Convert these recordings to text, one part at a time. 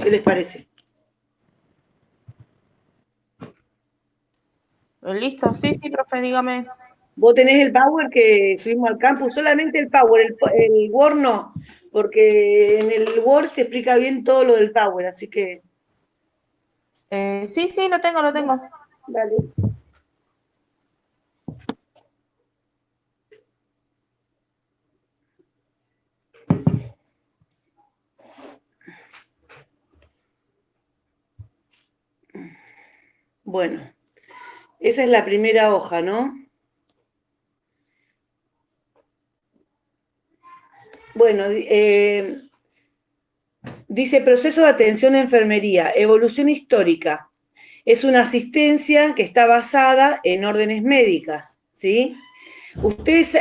¿Qué les parece? Listo, sí, profe, dígame. Vos tenés el Power que subimos al campus, solamente el Power, el Word no, porque en el Word se explica bien todo lo del Power, así que... Sí, lo tengo, lo tengo. Dale. Bueno, esa es la primera hoja, ¿no? Bueno, dice proceso de atención a enfermería, evolución histórica. Es una asistencia que está basada en órdenes médicas, ¿sí? Ustedes,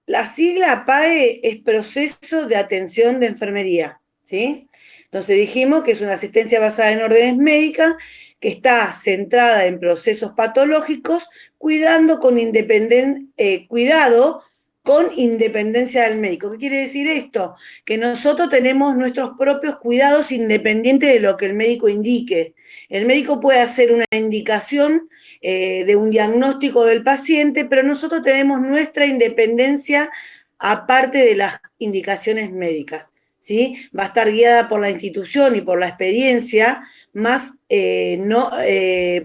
la sigla PAE es proceso de atención de enfermería, ¿sí? Entonces dijimos que es una asistencia basada en órdenes médicas que está centrada en procesos patológicos, cuidado con independencia del médico. ¿Qué quiere decir esto? Que nosotros tenemos nuestros propios cuidados independientes de lo que el médico indique. El médico puede hacer una indicación de un diagnóstico del paciente, pero nosotros tenemos nuestra independencia aparte de las indicaciones médicas, ¿sí? Va a estar guiada por la institución y por la experiencia, más no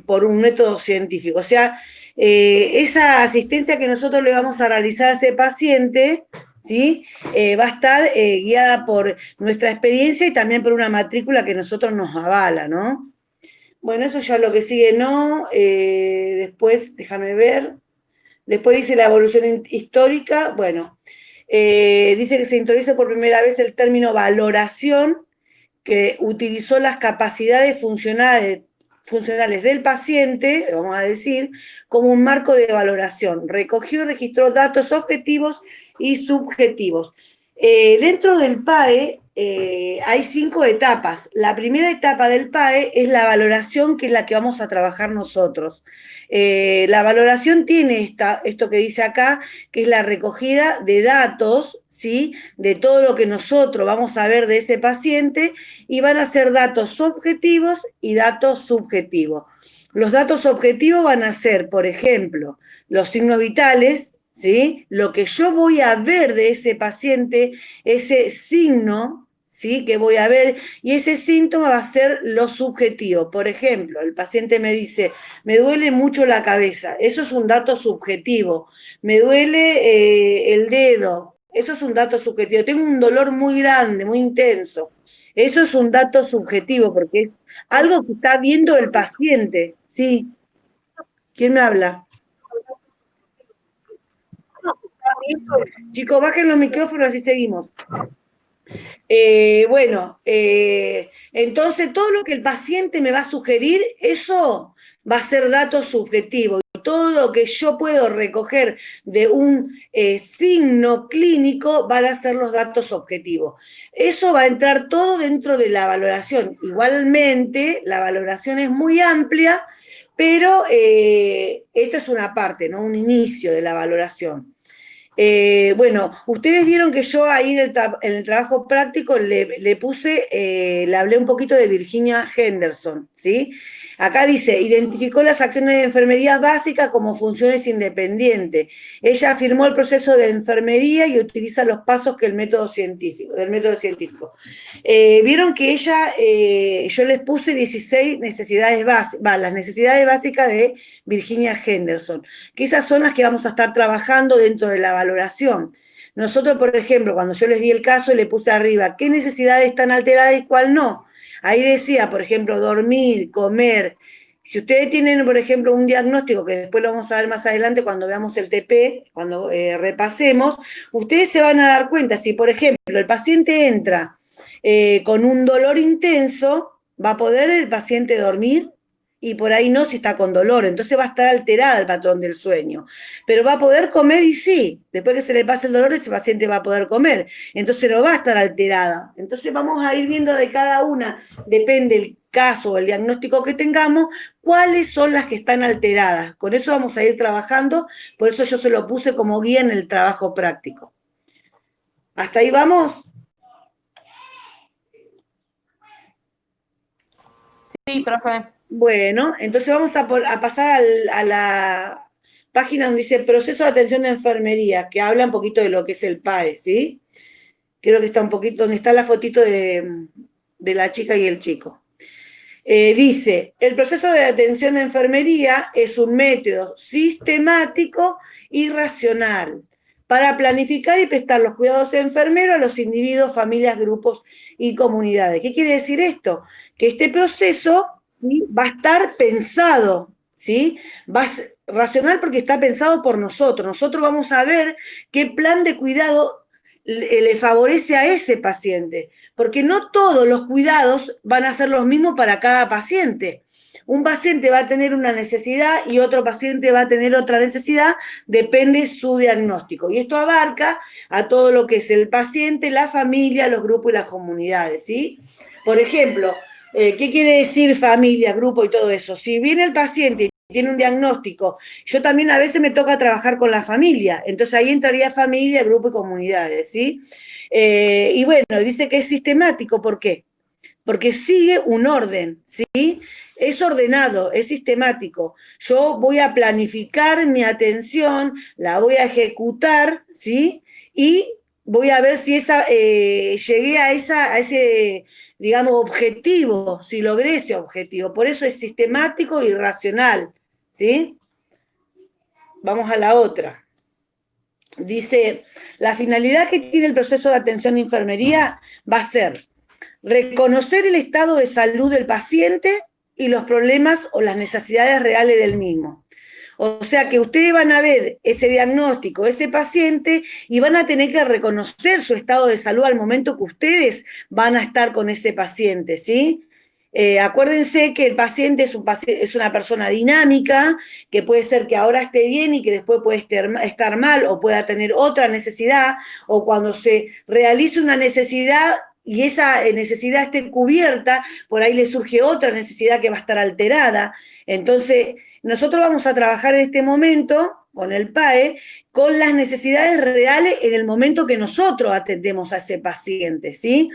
por un método científico. O sea, esa asistencia que nosotros le vamos a realizar a ese paciente, ¿sí? Va a estar guiada por nuestra experiencia y también por una matrícula que nosotros nos avala, ¿no? Bueno, eso ya lo que sigue, ¿no? Después, déjame ver. Después dice la evolución histórica. Bueno, dice que se introduce por primera vez el término valoración, que utilizó las capacidades funcionales del paciente, vamos a decir, como un marco de valoración. Recogió y registró datos objetivos y subjetivos. Dentro del PAE hay 5 etapas. La primera etapa del PAE es la valoración, que es la que vamos a trabajar nosotros. La valoración tiene esto que dice acá, que es la recogida de datos, ¿sí? De todo lo que nosotros vamos a ver de ese paciente, y van a ser datos objetivos y datos subjetivos. Los datos objetivos van a ser, por ejemplo, los signos vitales, ¿sí? Lo que yo voy a ver de ese paciente, ese signo, ¿sí? Que voy a ver, y ese síntoma va a ser lo subjetivo. Por ejemplo, el paciente me dice, me duele mucho la cabeza, eso es un dato subjetivo. Me duele el dedo, eso es un dato subjetivo. Tengo un dolor muy grande, muy intenso. Eso es un dato subjetivo porque es algo que está viendo el paciente. Sí, ¿quién me habla? Chicos, bajen los micrófonos y seguimos. Bueno, entonces todo lo que el paciente me va a sugerir, eso va a ser dato subjetivo. Todo lo que yo puedo recoger de un signo clínico van a ser los datos objetivos. Eso va a entrar todo dentro de la valoración. Igualmente, la valoración es muy amplia, pero esto es una parte, ¿no? Un inicio de la valoración. Bueno, ustedes vieron que yo ahí en el trabajo práctico le puse, le hablé un poquito de Virginia Henderson, ¿sí? Acá dice, identificó las acciones de enfermería básicas como funciones independientes. Ella afirmó el proceso de enfermería y utiliza los pasos que del método científico. Vieron que ella, yo les puse 16 necesidades básicas, las necesidades básicas de Virginia Henderson, que esas son las que vamos a estar trabajando dentro de la valoración. Nosotros, por ejemplo, cuando yo les di el caso, le puse arriba qué necesidades están alteradas y cuál no. Ahí decía, por ejemplo, dormir, comer. Si ustedes tienen, por ejemplo, un diagnóstico, que después lo vamos a ver más adelante cuando veamos el TP, cuando repasemos, ustedes se van a dar cuenta, si por ejemplo el paciente entra con un dolor intenso, ¿va a poder el paciente dormir? Y por ahí no si está con dolor, entonces va a estar alterada el patrón del sueño. Pero va a poder comer y sí, después que se le pase el dolor, ese paciente va a poder comer. Entonces no va a estar alterada. Entonces vamos a ir viendo de cada una, depende el caso o el diagnóstico que tengamos, cuáles son las que están alteradas. Con eso vamos a ir trabajando, por eso yo se lo puse como guía en el trabajo práctico. ¿Hasta ahí vamos? Sí, profe. Bueno, entonces vamos a pasar a la página donde dice proceso de atención de enfermería, que habla un poquito de lo que es el PAE, ¿sí? Creo que está un poquito, donde está la fotito de la chica y el chico. Dice, el proceso de atención de enfermería es un método sistemático y racional para planificar y prestar los cuidados enfermeros a los individuos, familias, grupos y comunidades. ¿Qué quiere decir esto? Que este proceso, ¿sí?, va a estar pensado, ¿sí? Va a ser racional porque está pensado por nosotros. Nosotros vamos a ver qué plan de cuidado le favorece a ese paciente, porque no todos los cuidados van a ser los mismos para cada paciente. Un paciente va a tener una necesidad y otro paciente va a tener otra necesidad, depende su diagnóstico. Y esto abarca a todo lo que es el paciente, la familia, los grupos y las comunidades, ¿sí? Por ejemplo, ¿qué quiere decir familia, grupo y todo eso? Si viene el paciente y tiene un diagnóstico, yo también a veces me toca trabajar con la familia, entonces ahí entraría familia, grupo y comunidades, ¿sí? Y bueno, dice que es sistemático, ¿por qué? Porque sigue un orden, ¿sí? Es ordenado, es sistemático. Yo voy a planificar mi atención, la voy a ejecutar, ¿sí? Y voy a ver si llegué a ese, digamos, objetivo, si logré ese objetivo. Por eso es sistemático y racional, ¿sí? Vamos a la otra. Dice, la finalidad que tiene el proceso de atención de enfermería va a ser reconocer el estado de salud del paciente y los problemas o las necesidades reales del mismo. O sea que ustedes van a ver ese diagnóstico, ese paciente, y van a tener que reconocer su estado de salud al momento que ustedes van a estar con ese paciente, ¿sí? Acuérdense que el paciente es una persona dinámica, que puede ser que ahora esté bien y que después puede estar mal o pueda tener otra necesidad, o cuando se realice una necesidad y esa necesidad esté cubierta, por ahí le surge otra necesidad que va a estar alterada. Entonces, nosotros vamos a trabajar en este momento con el PAE, con las necesidades reales en el momento que nosotros atendemos a ese paciente, ¿sí?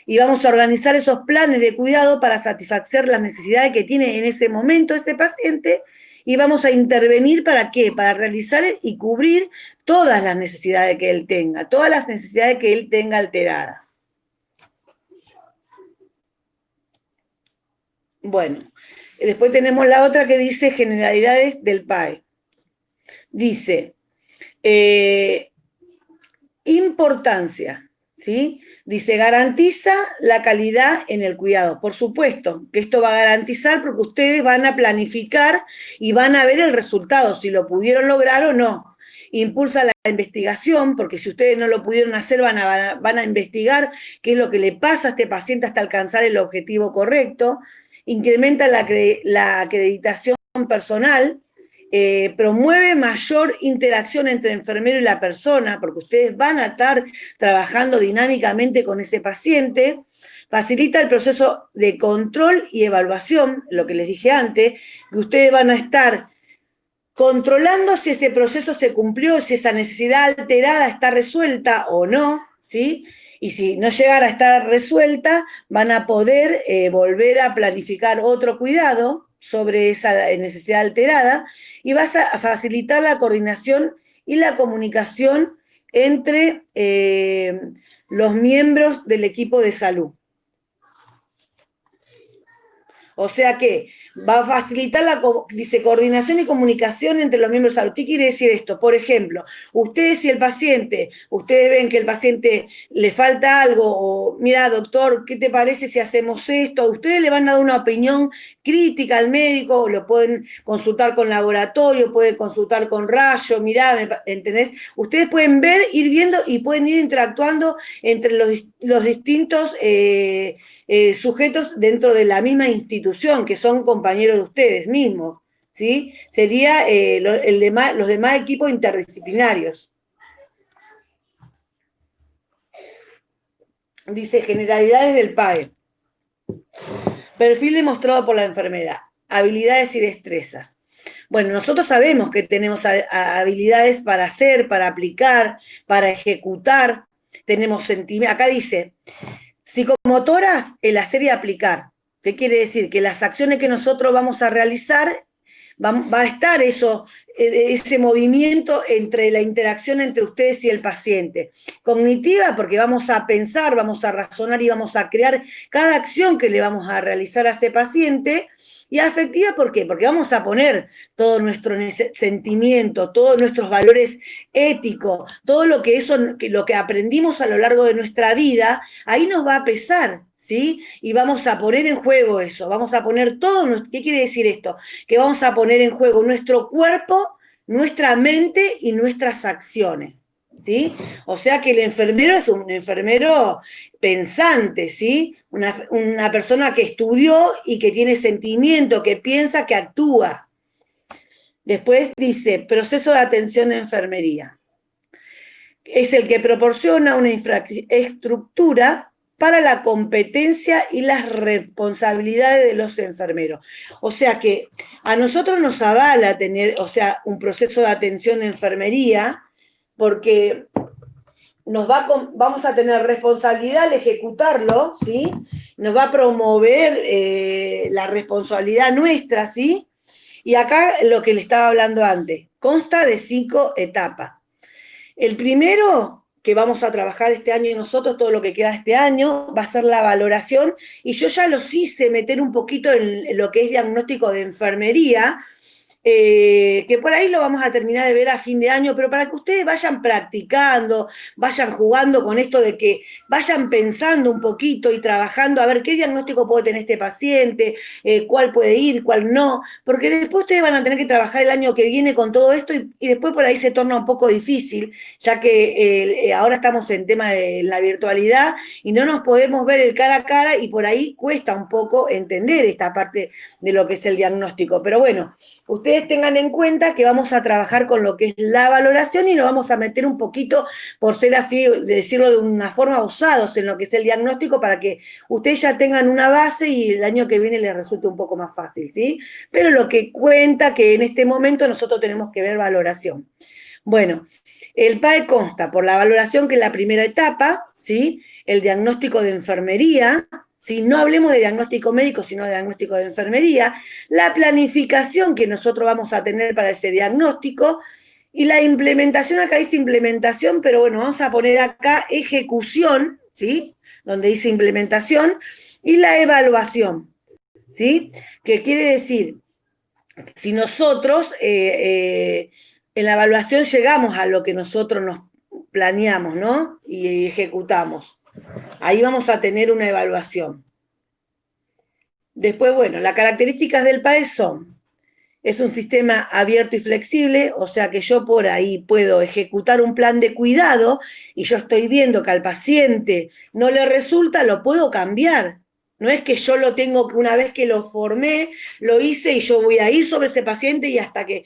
Y vamos a organizar esos planes de cuidado para satisfacer las necesidades que tiene en ese momento ese paciente, y vamos a intervenir ¿para qué? Para realizar y cubrir todas las necesidades que él tenga, todas las necesidades que él tenga alteradas. Bueno, después tenemos la otra que dice generalidades del PAE. Dice, importancia, ¿sí? Dice, garantiza la calidad en el cuidado. Por supuesto que esto va a garantizar porque ustedes van a planificar y van a ver el resultado, si lo pudieron lograr o no. Impulsa la investigación, porque si ustedes no lo pudieron hacer, van a investigar qué es lo que le pasa a este paciente hasta alcanzar el objetivo correcto. Incrementa la acreditación personal, promueve mayor interacción entre el enfermero y la persona, porque ustedes van a estar trabajando dinámicamente con ese paciente, facilita el proceso de control y evaluación, lo que les dije antes, que ustedes van a estar controlando si ese proceso se cumplió, si esa necesidad alterada está resuelta o no, ¿sí? Y si no llegara a estar resuelta, van a poder volver a planificar otro cuidado sobre esa necesidad alterada, y vas a facilitar la coordinación y la comunicación entre los miembros del equipo de salud. O sea que va a facilitar dice, coordinación y comunicación entre los miembros de salud. ¿Qué quiere decir esto? Por ejemplo, ustedes y el paciente, ustedes ven que el paciente le falta algo, o mira, doctor, ¿qué te parece si hacemos esto? Ustedes le van a dar una opinión crítica al médico, lo pueden consultar con laboratorio, pueden consultar con rayo, mirá, ¿entendés? Ustedes pueden ver, ir viendo y pueden ir interactuando entre los distintos sujetos dentro de la misma institución, que son compañeros de ustedes mismos, ¿sí? Sería los demás equipos interdisciplinarios. Dice, generalidades del PAE. Perfil demostrado por la enfermedad. Habilidades y destrezas. Bueno, nosotros sabemos que tenemos habilidades para hacer, para aplicar, para ejecutar. Tenemos sentimientos. Acá dice, psicomotoras, el hacer y aplicar. ¿Qué quiere decir? Que las acciones que nosotros vamos a realizar, va a estar ese movimiento entre la interacción entre ustedes y el paciente. Cognitiva, porque vamos a pensar, vamos a razonar y vamos a crear cada acción que le vamos a realizar a ese paciente. Y afectiva, ¿por qué? Porque vamos a poner todo nuestro sentimiento, todos nuestros valores éticos, todo lo que aprendimos a lo largo de nuestra vida, ahí nos va a pesar, ¿sí? Y vamos a poner en juego eso, vamos a poner todo. ¿Qué quiere decir esto? Que vamos a poner en juego nuestro cuerpo, nuestra mente y nuestras acciones, ¿sí? O sea que el enfermero es un enfermero pensante, ¿sí? Una persona que estudió y que tiene sentimiento, que piensa, que actúa. Después dice, proceso de atención en enfermería. Es el que proporciona una infraestructura para la competencia y las responsabilidades de los enfermeros. O sea que a nosotros nos avala tener, un proceso de atención en enfermería, porque vamos a tener responsabilidad al ejecutarlo, ¿sí? Nos va a promover la responsabilidad nuestra, ¿sí? Y acá lo que le estaba hablando antes, consta de 5 etapas. El primero que vamos a trabajar este año y nosotros, todo lo que queda este año, va a ser la valoración, y yo ya los hice meter un poquito en lo que es diagnóstico de enfermería, que por ahí lo vamos a terminar de ver a fin de año, pero para que ustedes vayan practicando, vayan jugando con esto de que vayan pensando un poquito y trabajando a ver qué diagnóstico puede tener este paciente, cuál puede ir, cuál no, porque después ustedes van a tener que trabajar el año que viene con todo esto y después por ahí se torna un poco difícil, ya que ahora estamos en tema de la virtualidad y no nos podemos ver el cara a cara y por ahí cuesta un poco entender esta parte de lo que es el diagnóstico, pero bueno, ustedes tengan en cuenta que vamos a trabajar con lo que es la valoración y nos vamos a meter un poquito, por ser así, de decirlo de una forma, usados en lo que es el diagnóstico para que ustedes ya tengan una base y el año que viene les resulte un poco más fácil, ¿sí? Pero lo que cuenta que en este momento nosotros tenemos que ver valoración. Bueno, el PAE consta por la valoración, que es la primera etapa, ¿sí? El diagnóstico de enfermería, ¿sí? No hablemos de diagnóstico médico, sino de diagnóstico de enfermería, la planificación que nosotros vamos a tener para ese diagnóstico, y la implementación, acá dice implementación, pero bueno, vamos a poner acá ejecución, ¿sí? Donde dice implementación, y la evaluación, ¿sí? Que quiere decir, si nosotros en la evaluación llegamos a lo que nosotros nos planeamos, ¿no? Y ejecutamos. Ahí vamos a tener una evaluación. Después, bueno, las características del PAE son, es un sistema abierto y flexible, o sea que yo por ahí puedo ejecutar un plan de cuidado y yo estoy viendo que al paciente no le resulta, lo puedo cambiar. No es que yo lo tengo, una vez que lo formé, lo hice y yo voy a ir sobre ese paciente y hasta que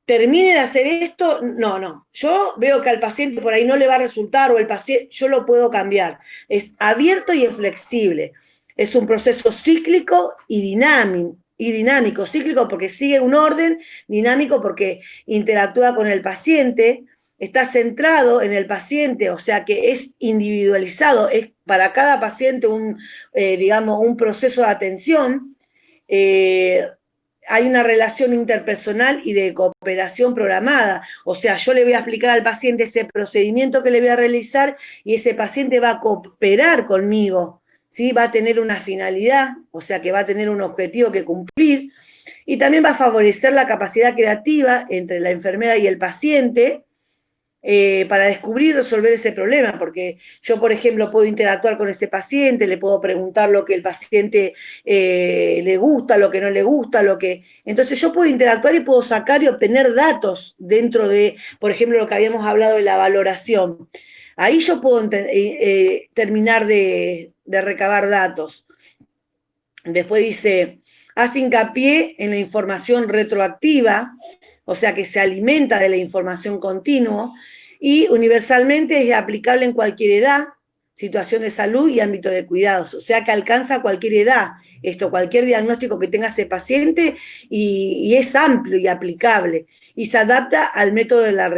termine de hacer esto, no. Yo veo que al paciente por ahí no le va a resultar o el paciente, yo lo puedo cambiar. Es abierto y es flexible. Es un proceso cíclico y dinámico. Cíclico porque sigue un orden, dinámico porque interactúa con el paciente, está centrado en el paciente, o sea que es individualizado, es para cada paciente un proceso de atención. Hay una relación interpersonal y de cooperación programada, o sea, yo le voy a explicar al paciente ese procedimiento que le voy a realizar y ese paciente va a cooperar conmigo, ¿sí? Va a tener una finalidad, o sea, que va a tener un objetivo que cumplir, y también va a favorecer la capacidad creativa entre la enfermera y el paciente, para descubrir y resolver ese problema, porque yo, por ejemplo, puedo interactuar con ese paciente, le puedo preguntar lo que el paciente le gusta, lo que no le gusta, entonces yo puedo interactuar y puedo sacar y obtener datos dentro de, por ejemplo, lo que habíamos hablado de la valoración. Ahí yo puedo terminar de recabar datos. Después dice, hace hincapié en la información retroactiva, o sea que se alimenta de la información continua, y universalmente es aplicable en cualquier edad, situación de salud y ámbito de cuidados, o sea que alcanza cualquier edad, cualquier diagnóstico que tenga ese paciente, y es amplio y aplicable, y se adapta al método de la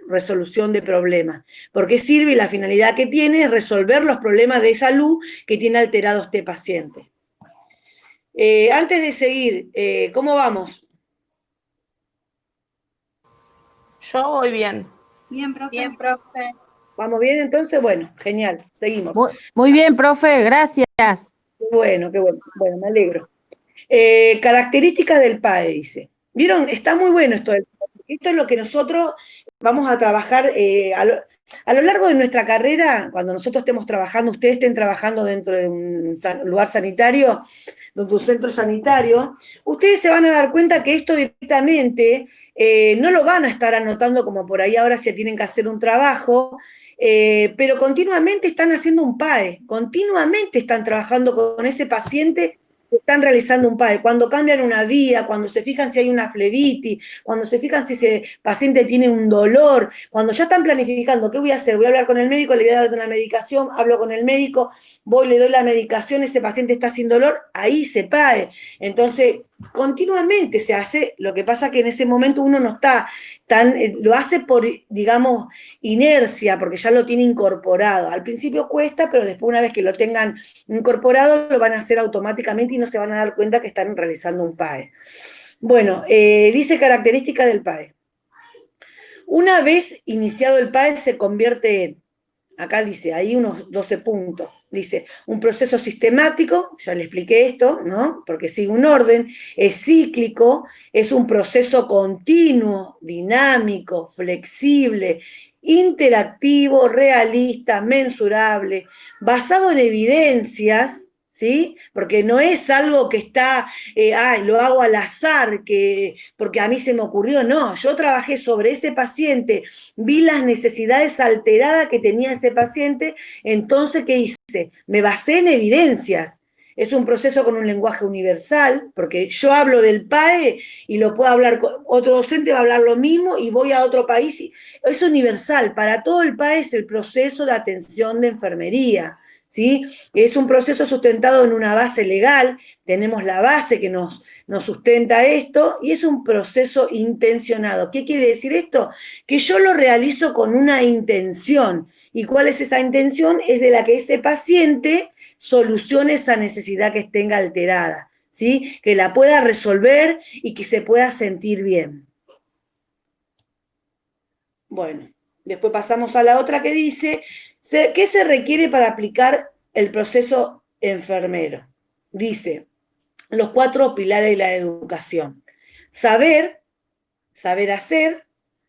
resolución de problemas, porque sirve y la finalidad que tiene es resolver los problemas de salud que tiene alterado este paciente. Antes de seguir, ¿cómo vamos? Yo voy bien. Bien, profe. Bien, profe. ¿Vamos bien entonces? Bueno, genial, seguimos. Muy bien, profe, gracias. Qué bueno, bueno, me alegro. Características del PAE, dice. ¿Vieron? Está muy bueno esto del PAE. Esto es lo que nosotros vamos a trabajar a lo largo de nuestra carrera, cuando nosotros estemos trabajando, ustedes estén trabajando dentro de un lugar sanitario, de un centro sanitario, ustedes se van a dar cuenta que esto directamente no lo van a estar anotando como por ahí ahora si tienen que hacer un trabajo, pero continuamente están haciendo un PAE, continuamente están trabajando con ese paciente, están realizando un PAE. Cuando cambian una vía, cuando se fijan si hay una flebitis, cuando se fijan si ese paciente tiene un dolor, cuando ya están planificando, ¿qué voy a hacer? Voy a hablar con el médico, le voy a dar una medicación, hablo con el médico, voy, le doy la medicación, ese paciente está sin dolor, ahí se PAE. Entonces, continuamente se hace, lo que pasa que en ese momento uno no está tan, lo hace por, digamos, inercia, porque ya lo tiene incorporado. Al principio cuesta, pero después una vez que lo tengan incorporado, lo van a hacer automáticamente y no se van a dar cuenta que están realizando un PAE. Bueno, dice característica del PAE. Una vez iniciado el PAE se convierte en, acá dice, ahí unos 12 puntos, dice, un proceso sistemático, ya le expliqué esto, ¿no? Porque sigue un orden, es cíclico, es un proceso continuo, dinámico, flexible, interactivo, realista, mensurable, basado en evidencias, ¿sí? Porque no es algo que está, lo hago al azar, porque a mí se me ocurrió, no, yo trabajé sobre ese paciente, vi las necesidades alteradas que tenía ese paciente, entonces, ¿qué hice? Me basé en evidencias. Es un proceso con un lenguaje universal, porque yo hablo del PAE y lo puedo hablar, otro docente va a hablar lo mismo y voy a otro país. Es universal, para todo el PAE es el proceso de atención de enfermería, ¿sí? Es un proceso sustentado en una base legal, tenemos la base que nos sustenta esto, y es un proceso intencionado. ¿Qué quiere decir esto? Que yo lo realizo con una intención. ¿Y cuál es esa intención? Es de la que ese paciente solucione esa necesidad que tenga alterada, ¿sí? Que la pueda resolver y que se pueda sentir bien. Bueno, después pasamos a la otra que dice, ¿qué se requiere para aplicar el proceso enfermero? Dice, los 4 pilares de la educación. Saber, saber hacer,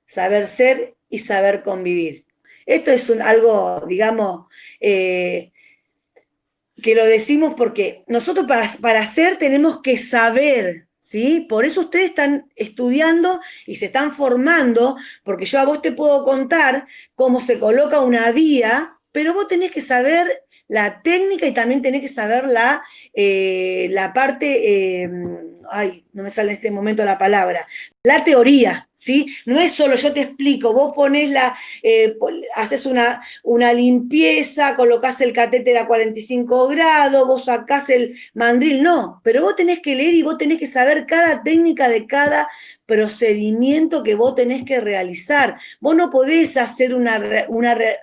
saber ser y saber convivir. Esto es algo, digamos, que lo decimos porque nosotros para hacer tenemos que saber, ¿sí? Por eso ustedes están estudiando y se están formando, porque yo a vos te puedo contar cómo se coloca una vía, pero vos tenés que saber la técnica y también tenés que saber la parte, no me sale en este momento la palabra, la teoría, ¿sí? No es solo yo te explico, vos ponés haces una limpieza, colocás el catéter a 45 grados, vos sacás el mandril, no, pero vos tenés que leer y vos tenés que saber cada técnica de cada procedimiento que vos tenés que realizar. Vos no podés hacer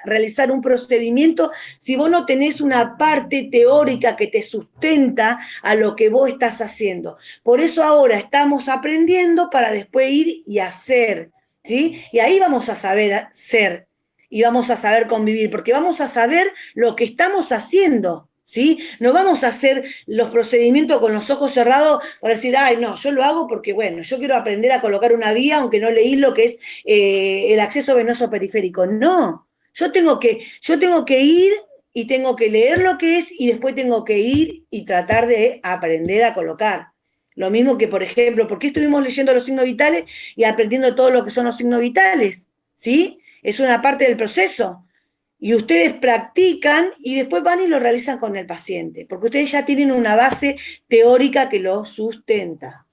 realizar un procedimiento si vos no tenés una parte teórica que te sustenta a lo que vos estás haciendo. Por eso ahora estamos aprendiendo para después ir y hacer, ¿sí? Y ahí vamos a saber ser y vamos a saber convivir, porque vamos a saber lo que estamos haciendo, ¿sí? No vamos a hacer los procedimientos con los ojos cerrados para decir, ay, no, yo lo hago porque, bueno, yo quiero aprender a colocar una vía, aunque no leí lo que es el acceso venoso periférico. No, yo tengo que ir y tengo que leer lo que es y después tengo que ir y tratar de aprender a colocar. Lo mismo que, por ejemplo, ¿por qué estuvimos leyendo los signos vitales y aprendiendo todo lo que son los signos vitales? ¿Sí? Es una parte del proceso. Y ustedes practican y después van y lo realizan con el paciente, porque ustedes ya tienen una base teórica que lo sustenta.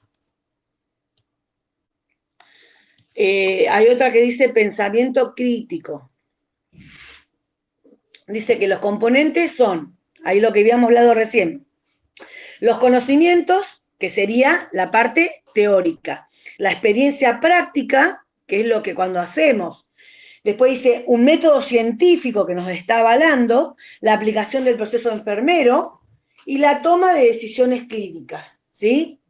Hay otra que dice pensamiento crítico. Dice que los componentes son, ahí lo que habíamos hablado recién, los conocimientos, que sería la parte teórica, la experiencia práctica, que es lo que cuando hacemos. Después dice un método científico que nos está avalando, la aplicación del proceso enfermero, y la toma de decisiones clínicas, ¿sí?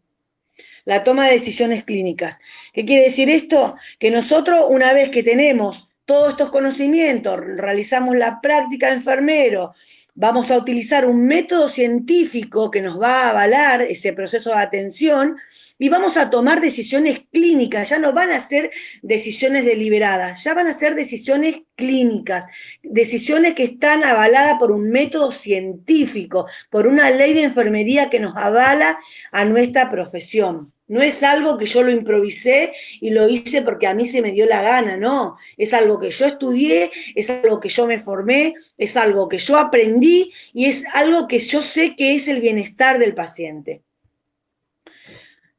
La toma de decisiones clínicas. ¿Qué quiere decir esto? Que nosotros, una vez que tenemos todos estos conocimientos, realizamos la práctica de enfermero, vamos a utilizar un método científico que nos va a avalar ese proceso de atención y vamos a tomar decisiones clínicas. Ya no van a ser decisiones deliberadas, ya van a ser decisiones clínicas, decisiones que están avaladas por un método científico, por una ley de enfermería que nos avala a nuestra profesión. No es algo que yo lo improvisé y lo hice porque a mí se me dio la gana, no. Es algo que yo estudié, es algo que yo me formé, es algo que yo aprendí y es algo que yo sé que es el bienestar del paciente.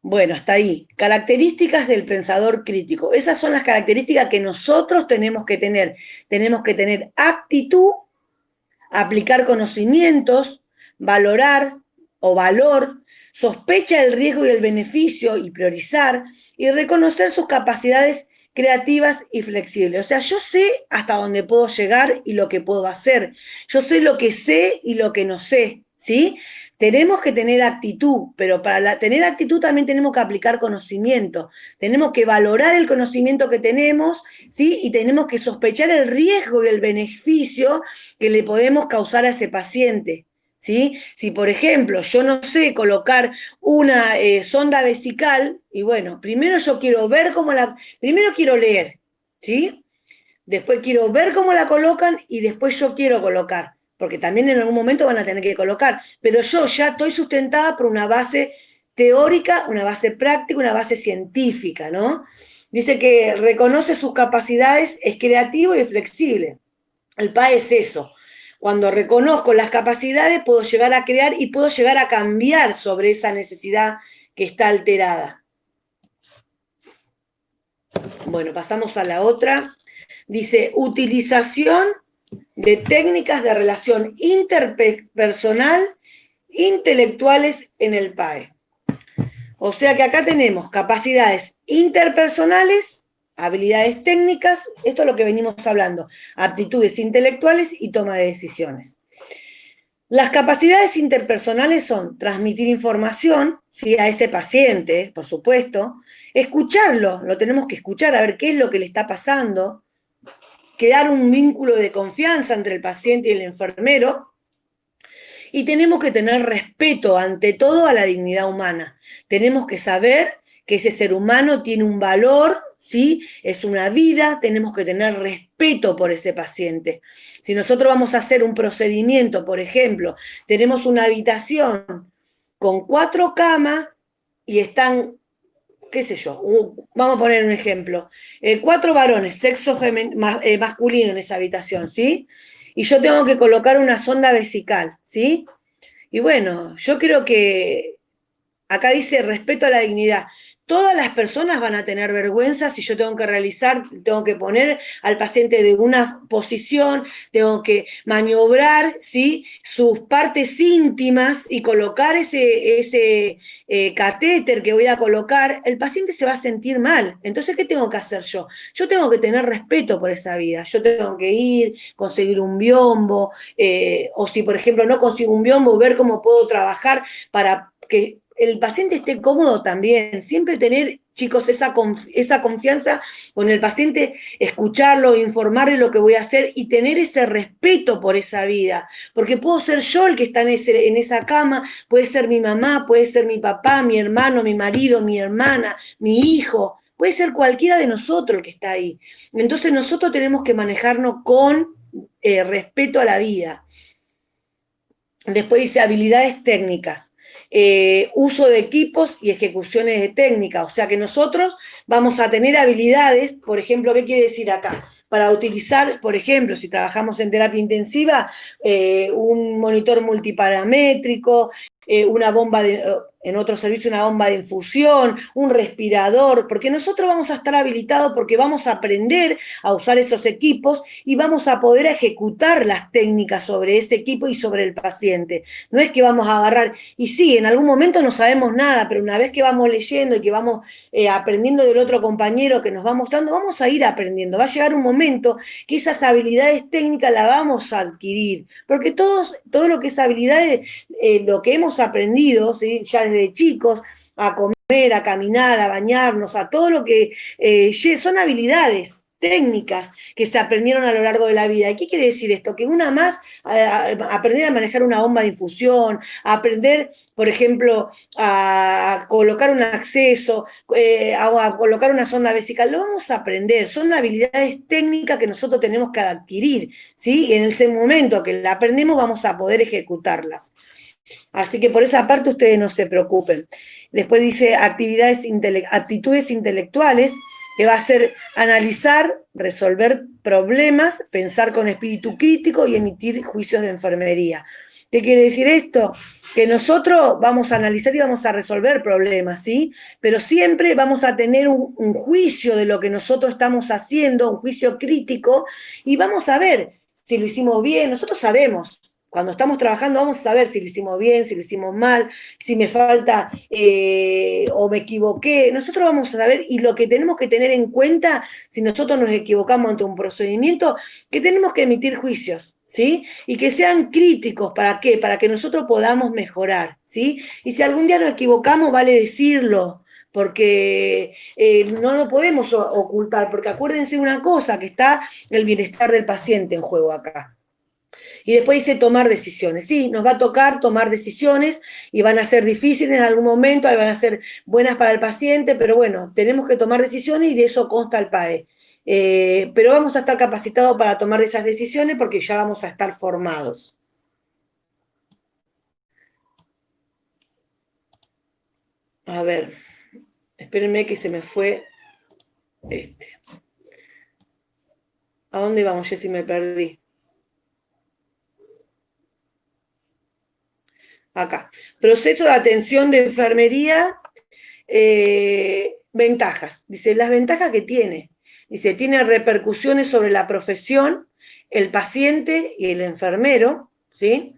Bueno, hasta ahí. Características del pensador crítico. Esas son las características que nosotros tenemos que tener. Tenemos que tener actitud, aplicar conocimientos, valorar o valor, sospecha del riesgo y el beneficio y priorizar, y reconocer sus capacidades creativas y flexibles. O sea, yo sé hasta dónde puedo llegar y lo que puedo hacer. Yo sé lo que sé y lo que no sé, ¿sí? Tenemos que tener actitud, pero para tener actitud también tenemos que aplicar conocimiento. Tenemos que valorar el conocimiento que tenemos, ¿sí? Y tenemos que sospechar el riesgo y el beneficio que le podemos causar a ese paciente, ¿sí? Si, por ejemplo, yo no sé colocar una sonda vesical, y bueno, primero yo quiero ver primero quiero leer, ¿sí? Después quiero ver cómo la colocan y después yo quiero colocar, porque también en algún momento van a tener que colocar, pero yo ya estoy sustentada por una base teórica, una base práctica, una base científica, ¿no? Dice que reconoce sus capacidades, es creativo y flexible. El PAE es eso. Cuando reconozco las capacidades, puedo llegar a crear y puedo llegar a cambiar sobre esa necesidad que está alterada. Bueno, pasamos a la otra. Dice, utilización de técnicas de relación interpersonal intelectuales en el PAE. O sea que acá tenemos capacidades interpersonales, habilidades técnicas, esto es lo que venimos hablando, aptitudes intelectuales y toma de decisiones. Las capacidades interpersonales son transmitir información, ¿sí? A ese paciente, por supuesto, escucharlo, lo tenemos que escuchar, a ver qué es lo que le está pasando, crear un vínculo de confianza entre el paciente y el enfermero, y tenemos que tener respeto ante todo a la dignidad humana. Tenemos que saber que ese ser humano tiene un valor, ¿sí? Es una vida, tenemos que tener respeto por ese paciente. Si nosotros vamos a hacer un procedimiento, por ejemplo, tenemos una habitación con 4 camas y están, qué sé yo, vamos a poner un ejemplo, 4 varones, sexo masculino en esa habitación, ¿sí? Y yo tengo que colocar una sonda vesical, ¿sí? Y bueno, yo creo que acá dice respeto a la dignidad. Todas las personas van a tener vergüenza si yo tengo que poner al paciente de una posición, tengo que maniobrar, ¿sí? Sus partes íntimas y colocar ese catéter que voy a colocar, el paciente se va a sentir mal. Entonces, ¿qué tengo que hacer yo? Yo tengo que tener respeto por esa vida. Yo tengo que ir, conseguir un biombo, o si, por ejemplo, no consigo un biombo, ver cómo puedo trabajar para que el paciente esté cómodo también. Siempre tener, chicos, esa confianza con el paciente, escucharlo, informarle lo que voy a hacer y tener ese respeto por esa vida. Porque puedo ser yo el que está en esa cama, puede ser mi mamá, puede ser mi papá, mi hermano, mi marido, mi hermana, mi hijo, puede ser cualquiera de nosotros el que está ahí. Entonces nosotros tenemos que manejarnos con respeto a la vida. Después dice habilidades técnicas. Uso de equipos y ejecuciones de técnicas, o sea que nosotros vamos a tener habilidades, por ejemplo, ¿qué quiere decir acá? Para utilizar, por ejemplo, si trabajamos en terapia intensiva, un monitor multiparamétrico, una bomba en otro servicio una bomba de infusión, un respirador, porque nosotros vamos a estar habilitados porque vamos a aprender a usar esos equipos y vamos a poder ejecutar las técnicas sobre ese equipo y sobre el paciente. No es que vamos a agarrar, y sí, en algún momento no sabemos nada, pero una vez que vamos leyendo y que vamos aprendiendo del otro compañero que nos va mostrando, vamos a ir aprendiendo. Va a llegar un momento que esas habilidades técnicas las vamos a adquirir, porque todo lo que es habilidades, lo que hemos aprendido, ¿sí? Ya desde chicos, a comer, a caminar, a bañarnos, a todo lo que son habilidades técnicas que se aprendieron a lo largo de la vida. ¿Y qué quiere decir esto? Que una más, aprender a manejar una bomba de infusión, aprender, por ejemplo, a colocar un acceso, a colocar una sonda vesical, lo vamos a aprender. Son habilidades técnicas que nosotros tenemos que adquirir, ¿sí? Y en ese momento que la aprendemos vamos a poder ejecutarlas. Así que por esa parte ustedes no se preocupen. Después dice aptitudes intelectuales, que va a ser analizar, resolver problemas, pensar con espíritu crítico y emitir juicios de enfermería. ¿Qué quiere decir esto? Que nosotros vamos a analizar y vamos a resolver problemas, ¿sí? Pero siempre vamos a tener un juicio de lo que nosotros estamos haciendo, un juicio crítico, y vamos a ver si lo hicimos bien. Nosotros sabemos. Cuando estamos trabajando vamos a saber si lo hicimos bien, si lo hicimos mal, si me falta o me equivoqué. Nosotros vamos a saber, y lo que tenemos que tener en cuenta, si nosotros nos equivocamos ante un procedimiento, que tenemos que emitir juicios, ¿sí? Y que sean críticos, ¿para qué? Para que nosotros podamos mejorar, ¿sí? Y si algún día nos equivocamos, vale decirlo, porque no lo podemos ocultar, porque acuérdense una cosa, que está el bienestar del paciente en juego acá. Y después dice tomar decisiones. Sí, nos va a tocar tomar decisiones y van a ser difíciles en algún momento, van a ser buenas para el paciente, pero bueno, tenemos que tomar decisiones y de eso consta el PAE. Pero vamos a estar capacitados para tomar esas decisiones porque ya vamos a estar formados. A ver, espérenme que se me fue este. ¿A dónde vamos, Jessy? Me perdí. Acá. Proceso de atención de enfermería, ventajas. Dice, las ventajas que tiene. Dice, tiene repercusiones sobre la profesión, el paciente y el enfermero, ¿sí?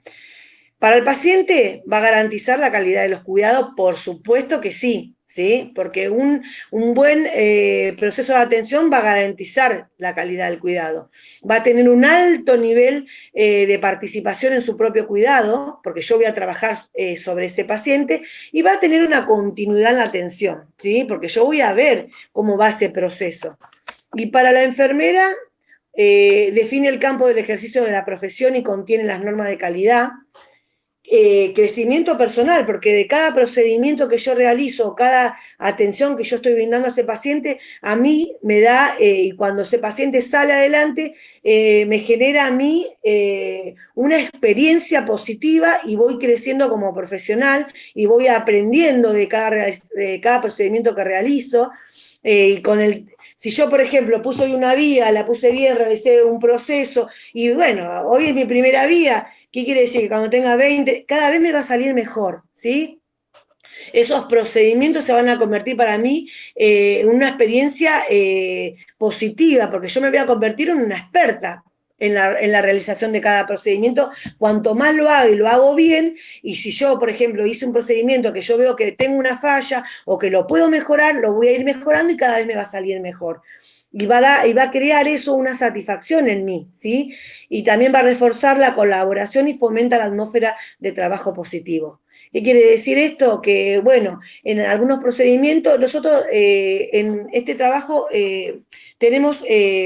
Para el paciente va a garantizar la calidad de los cuidados, por supuesto que sí, ¿sí? Porque un buen proceso de atención va a garantizar la calidad del cuidado. Va a tener un alto nivel de participación en su propio cuidado, porque yo voy a trabajar sobre ese paciente, y va a tener una continuidad en la atención, ¿sí? Porque yo voy a ver cómo va ese proceso. Y para la enfermera, define el campo del ejercicio de la profesión y contiene las normas de calidad. Crecimiento personal, porque de cada procedimiento que yo realizo, cada atención que yo estoy brindando a ese paciente, a mí me da, y cuando ese paciente sale adelante, me genera a mí una experiencia positiva y voy creciendo como profesional y voy aprendiendo de cada procedimiento que realizo. Si yo, por ejemplo, puse hoy una vía, la puse bien, realicé un proceso, y bueno, hoy es mi primera vía. ¿Qué quiere decir? Que cuando tenga 20, cada vez me va a salir mejor, ¿sí? Esos procedimientos se van a convertir para mí en una experiencia positiva, porque yo me voy a convertir en una experta en la realización de cada procedimiento. Cuanto más lo hago y lo hago bien, y si yo, por ejemplo, hice un procedimiento que yo veo que tengo una falla o que lo puedo mejorar, lo voy a ir mejorando y cada vez me va a salir mejor. Y va a crear eso una satisfacción en mí, ¿sí? Y también va a reforzar la colaboración y fomenta la atmósfera de trabajo positivo. ¿Qué quiere decir esto? Que, bueno, en algunos procedimientos, nosotros en este trabajo tenemos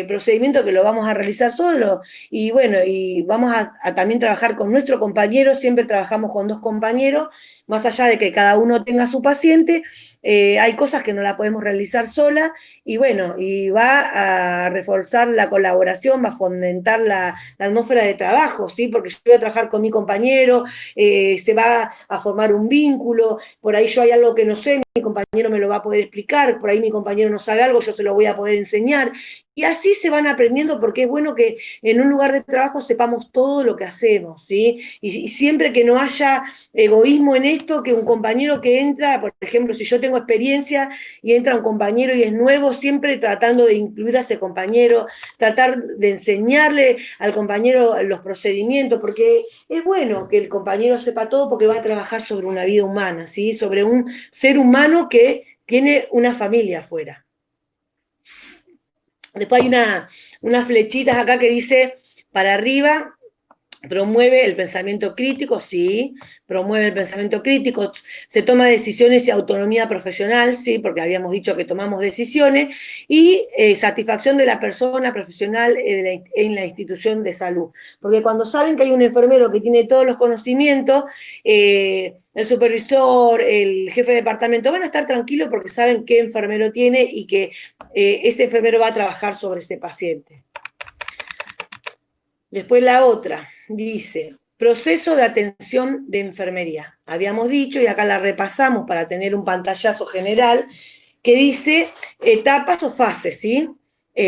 procedimientos que lo vamos a realizar solo, y bueno, y vamos a también trabajar con nuestro compañero, siempre trabajamos con 2 compañeros, más allá de que cada uno tenga su paciente, hay cosas que no la podemos realizar sola, y bueno, y va a reforzar la colaboración, va a fomentar la atmósfera de trabajo, ¿sí? Porque yo voy a trabajar con mi compañero, se va a formar un vínculo, por ahí yo hay algo que no sé, mi compañero me lo va a poder explicar, por ahí mi compañero no sabe algo, yo se lo voy a poder enseñar. Y así se van aprendiendo, porque es bueno que en un lugar de trabajo sepamos todo lo que hacemos, ¿sí? Y siempre que no haya egoísmo en esto, que un compañero que entra, por ejemplo, si yo tengo experiencia y entra un compañero y es nuevo, siempre tratando de incluir a ese compañero, tratar de enseñarle al compañero los procedimientos, porque es bueno que el compañero sepa todo, porque va a trabajar sobre una vida humana, ¿sí? Sobre un ser humano que tiene una familia afuera. Después hay unas flechitas acá que dice, para arriba, promueve el pensamiento crítico, sí, promueve el pensamiento crítico, se toma decisiones y autonomía profesional, sí, porque habíamos dicho que tomamos decisiones, y satisfacción de la persona profesional en la institución de salud. Porque cuando saben que hay un enfermero que tiene todos los conocimientos, el supervisor, el jefe de departamento van a estar tranquilos porque saben qué enfermero tiene y que ese enfermero va a trabajar sobre ese paciente. Después la otra, dice, proceso de atención de enfermería. Habíamos dicho, y acá la repasamos para tener un pantallazo general, que dice etapas o fases, ¿sí?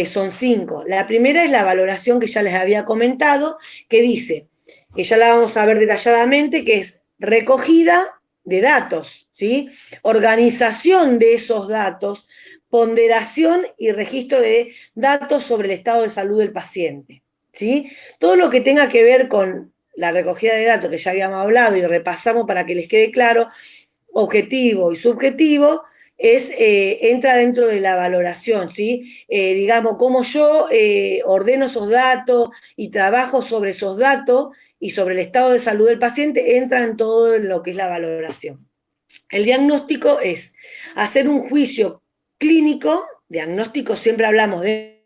Son 5. La primera es la valoración que ya les había comentado, que dice, que ya la vamos a ver detalladamente, que es recogida de datos, ¿sí? Organización de esos datos, ponderación y registro de datos sobre el estado de salud del paciente, ¿sí? Todo lo que tenga que ver con la recogida de datos que ya habíamos hablado y repasamos para que les quede claro, objetivo y subjetivo, entra dentro de la valoración, ¿sí? Digamos, cómo yo ordeno esos datos y trabajo sobre esos datos y sobre el estado de salud del paciente, entra en todo lo que es la valoración. El diagnóstico es hacer un juicio clínico, diagnóstico siempre hablamos de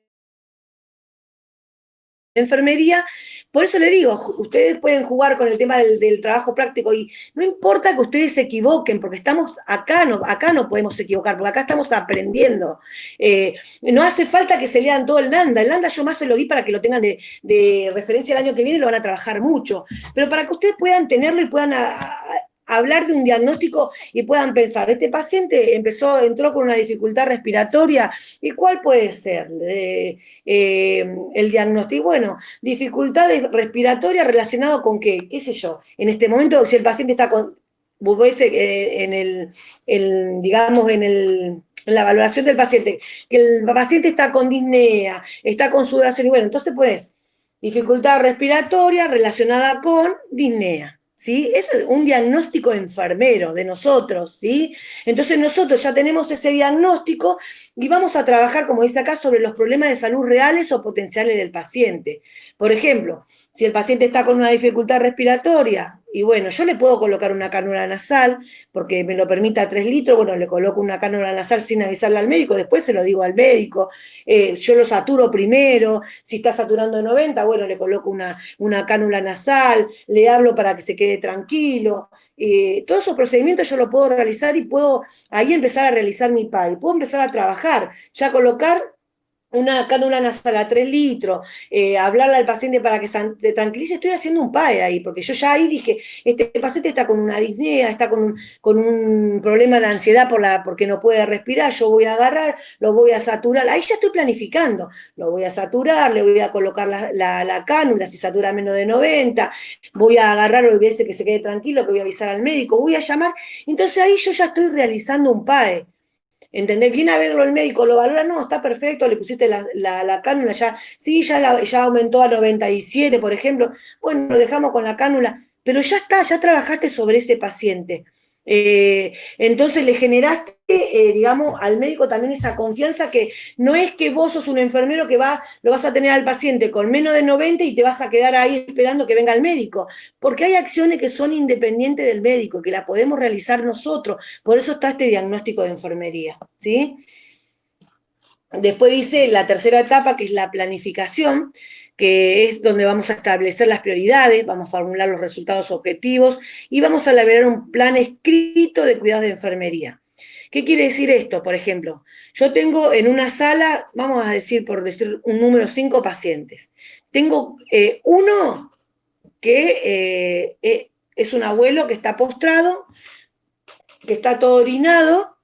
enfermería. Por eso le digo, ustedes pueden jugar con el tema del trabajo práctico y no importa que ustedes se equivoquen, porque estamos acá no podemos equivocar, porque acá estamos aprendiendo. No hace falta que se lean todo el NANDA. El NANDA yo más se lo di para que lo tengan de referencia el año que viene y lo van a trabajar mucho. Pero para que ustedes puedan tenerlo y puedan hablar de un diagnóstico y puedan pensar, este paciente entró con una dificultad respiratoria, ¿y cuál puede ser el diagnóstico? Bueno, dificultades respiratorias relacionadas con qué sé yo, en este momento si el paciente está con, digamos, en la valoración del paciente, que el paciente está con disnea, está con sudoración, y bueno, entonces pues, dificultad respiratoria relacionada con disnea. ¿Sí? Eso es un diagnóstico enfermero de nosotros, ¿sí? Entonces nosotros ya tenemos ese diagnóstico y vamos a trabajar, como dice acá, sobre los problemas de salud reales o potenciales del paciente. Por ejemplo, si el paciente está con una dificultad respiratoria, y bueno, yo le puedo colocar una cánula nasal, porque me lo permita 3 litros, bueno, le coloco una cánula nasal sin avisarle al médico, después se lo digo al médico, yo lo saturo primero, si está saturando de 90, bueno, le coloco una cánula nasal, le hablo para que se quede tranquilo. Todos esos procedimientos yo lo puedo realizar y puedo ahí empezar a realizar mi PAI, puedo empezar a trabajar, ya colocar una cánula nasal a 3 litros, hablarle al paciente para que se tranquilice, estoy haciendo un PAE ahí, porque yo ya ahí dije, este paciente está con una disnea, está con un problema de ansiedad porque no puede respirar, yo voy a agarrar, lo voy a saturar, ahí ya estoy planificando, lo voy a saturar, le voy a colocar la cánula, si satura menos de 90, voy a agarrar, olvídese que se quede tranquilo, que voy a avisar al médico, voy a llamar, entonces ahí yo ya estoy realizando un PAE. ¿Entendés? Viene a verlo el médico, lo valora, no, está perfecto, le pusiste la cánula, sí, ya aumentó a 97, por ejemplo, bueno, lo dejamos con la cánula, pero ya está, ya trabajaste sobre ese paciente. Entonces le generaste, digamos, al médico también esa confianza que no es que vos sos un enfermero que lo vas a tener al paciente con menos de 90 y te vas a quedar ahí esperando que venga el médico, porque hay acciones que son independientes del médico, que la podemos realizar nosotros, por eso está este diagnóstico de enfermería, ¿sí? Después dice la tercera etapa, que es la planificación, que es donde vamos a establecer las prioridades, vamos a formular los resultados objetivos y vamos a elaborar un plan escrito de cuidados de enfermería. ¿Qué quiere decir esto? Por ejemplo, yo tengo en una sala, vamos a decir, por decir un número, 5 pacientes. Tengo uno que es un abuelo que está postrado, que está todo orinado,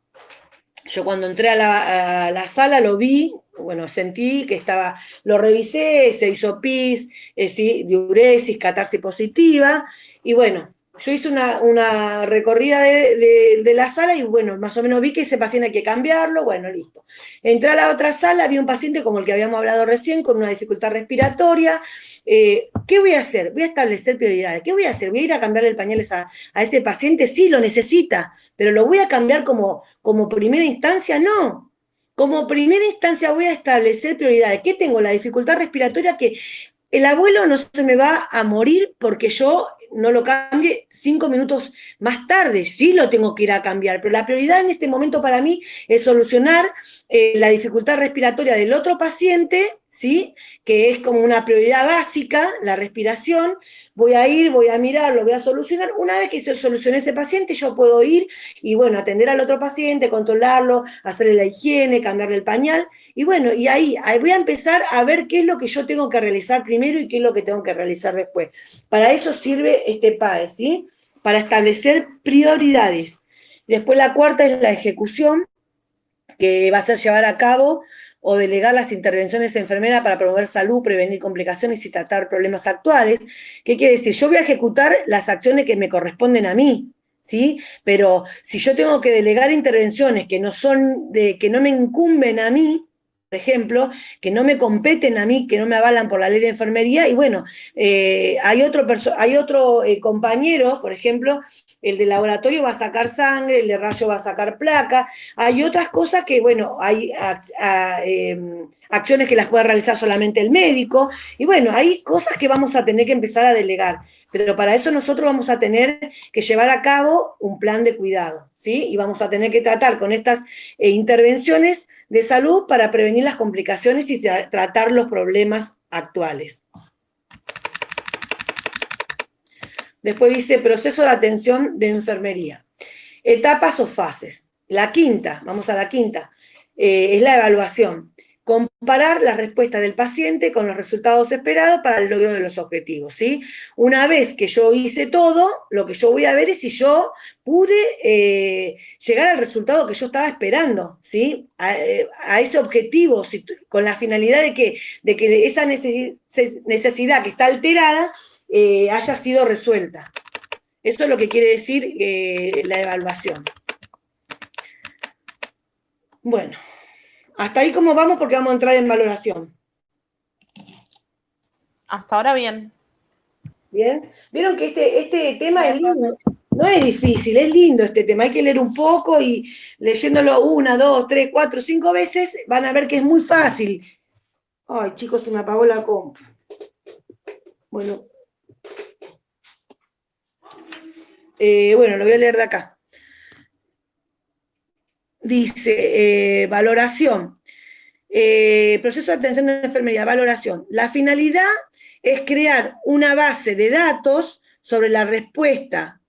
Yo cuando entré a la sala lo vi, bueno, sentí que estaba, lo revisé, se hizo PIS, sí, diuresis, catarsis positiva, y bueno, yo hice una recorrida de la sala y bueno, más o menos vi que ese paciente hay que cambiarlo, bueno, listo. Entré a la otra sala, vi un paciente como el que habíamos hablado recién, con una dificultad respiratoria. ¿Qué voy a hacer? Voy a establecer prioridades. ¿Qué voy a hacer? ¿Voy a ir a cambiarle el pañal a ese paciente? Sí, lo necesita, pero ¿lo voy a cambiar como primera instancia? No. Como primera instancia voy a establecer prioridades. ¿Qué tengo? La dificultad respiratoria, que el abuelo no se me va a morir porque yo no lo cambie 5 minutos más tarde. Sí lo tengo que ir a cambiar, pero la prioridad en este momento para mí es solucionar la dificultad respiratoria del otro paciente, ¿sí? Que es como una prioridad básica, la respiración. Voy a ir, voy a mirar, lo voy a solucionar. Una vez que se solucione ese paciente, yo puedo ir y, bueno, atender al otro paciente, controlarlo, hacerle la higiene, cambiarle el pañal. Y bueno, y ahí voy a empezar a ver qué es lo que yo tengo que realizar primero y qué es lo que tengo que realizar después. Para eso sirve este PAE, ¿sí? Para establecer prioridades. Después la cuarta es la ejecución, que va a ser llevar a cabo o delegar las intervenciones de enfermera para promover salud, prevenir complicaciones y tratar problemas actuales. ¿Qué quiere decir? Yo voy a ejecutar las acciones que me corresponden a mí, ¿sí? Pero si yo tengo que delegar intervenciones que que no me incumben a mí, por ejemplo, que no me competen a mí, que no me avalan por la ley de enfermería, y bueno, hay otro compañero, por ejemplo, el de laboratorio va a sacar sangre, el de rayo va a sacar placa, hay otras cosas que, bueno, hay acciones que las puede realizar solamente el médico, y bueno, hay cosas que vamos a tener que empezar a delegar, pero para eso nosotros vamos a tener que llevar a cabo un plan de cuidado, ¿sí? Y vamos a tener que tratar con estas intervenciones de salud para prevenir las complicaciones y tratar los problemas actuales. Después dice proceso de atención de enfermería. Etapas o fases. La quinta, vamos a la quinta, es la evaluación. Comparar la respuesta del paciente con los resultados esperados para el logro de los objetivos, ¿sí? Una vez que yo hice todo, lo que yo voy a ver es si yo pude llegar al resultado que yo estaba esperando, ¿sí? A ese objetivo, con la finalidad de que esa necesidad que está alterada haya sido resuelta. Eso es lo que quiere decir la evaluación. Bueno, hasta ahí cómo vamos, porque vamos a entrar en valoración. Hasta ahora bien. Bien, vieron que este tema es lindo, no es difícil, es lindo este tema, hay que leer un poco y leyéndolo 1, 2, 3, 4, 5 veces van a ver que es muy fácil. Ay, chicos, se me apagó la compu. Bueno, lo voy a leer de acá. Dice, valoración. Proceso de atención de enfermería, valoración. La finalidad es crear una base de datos sobre la respuesta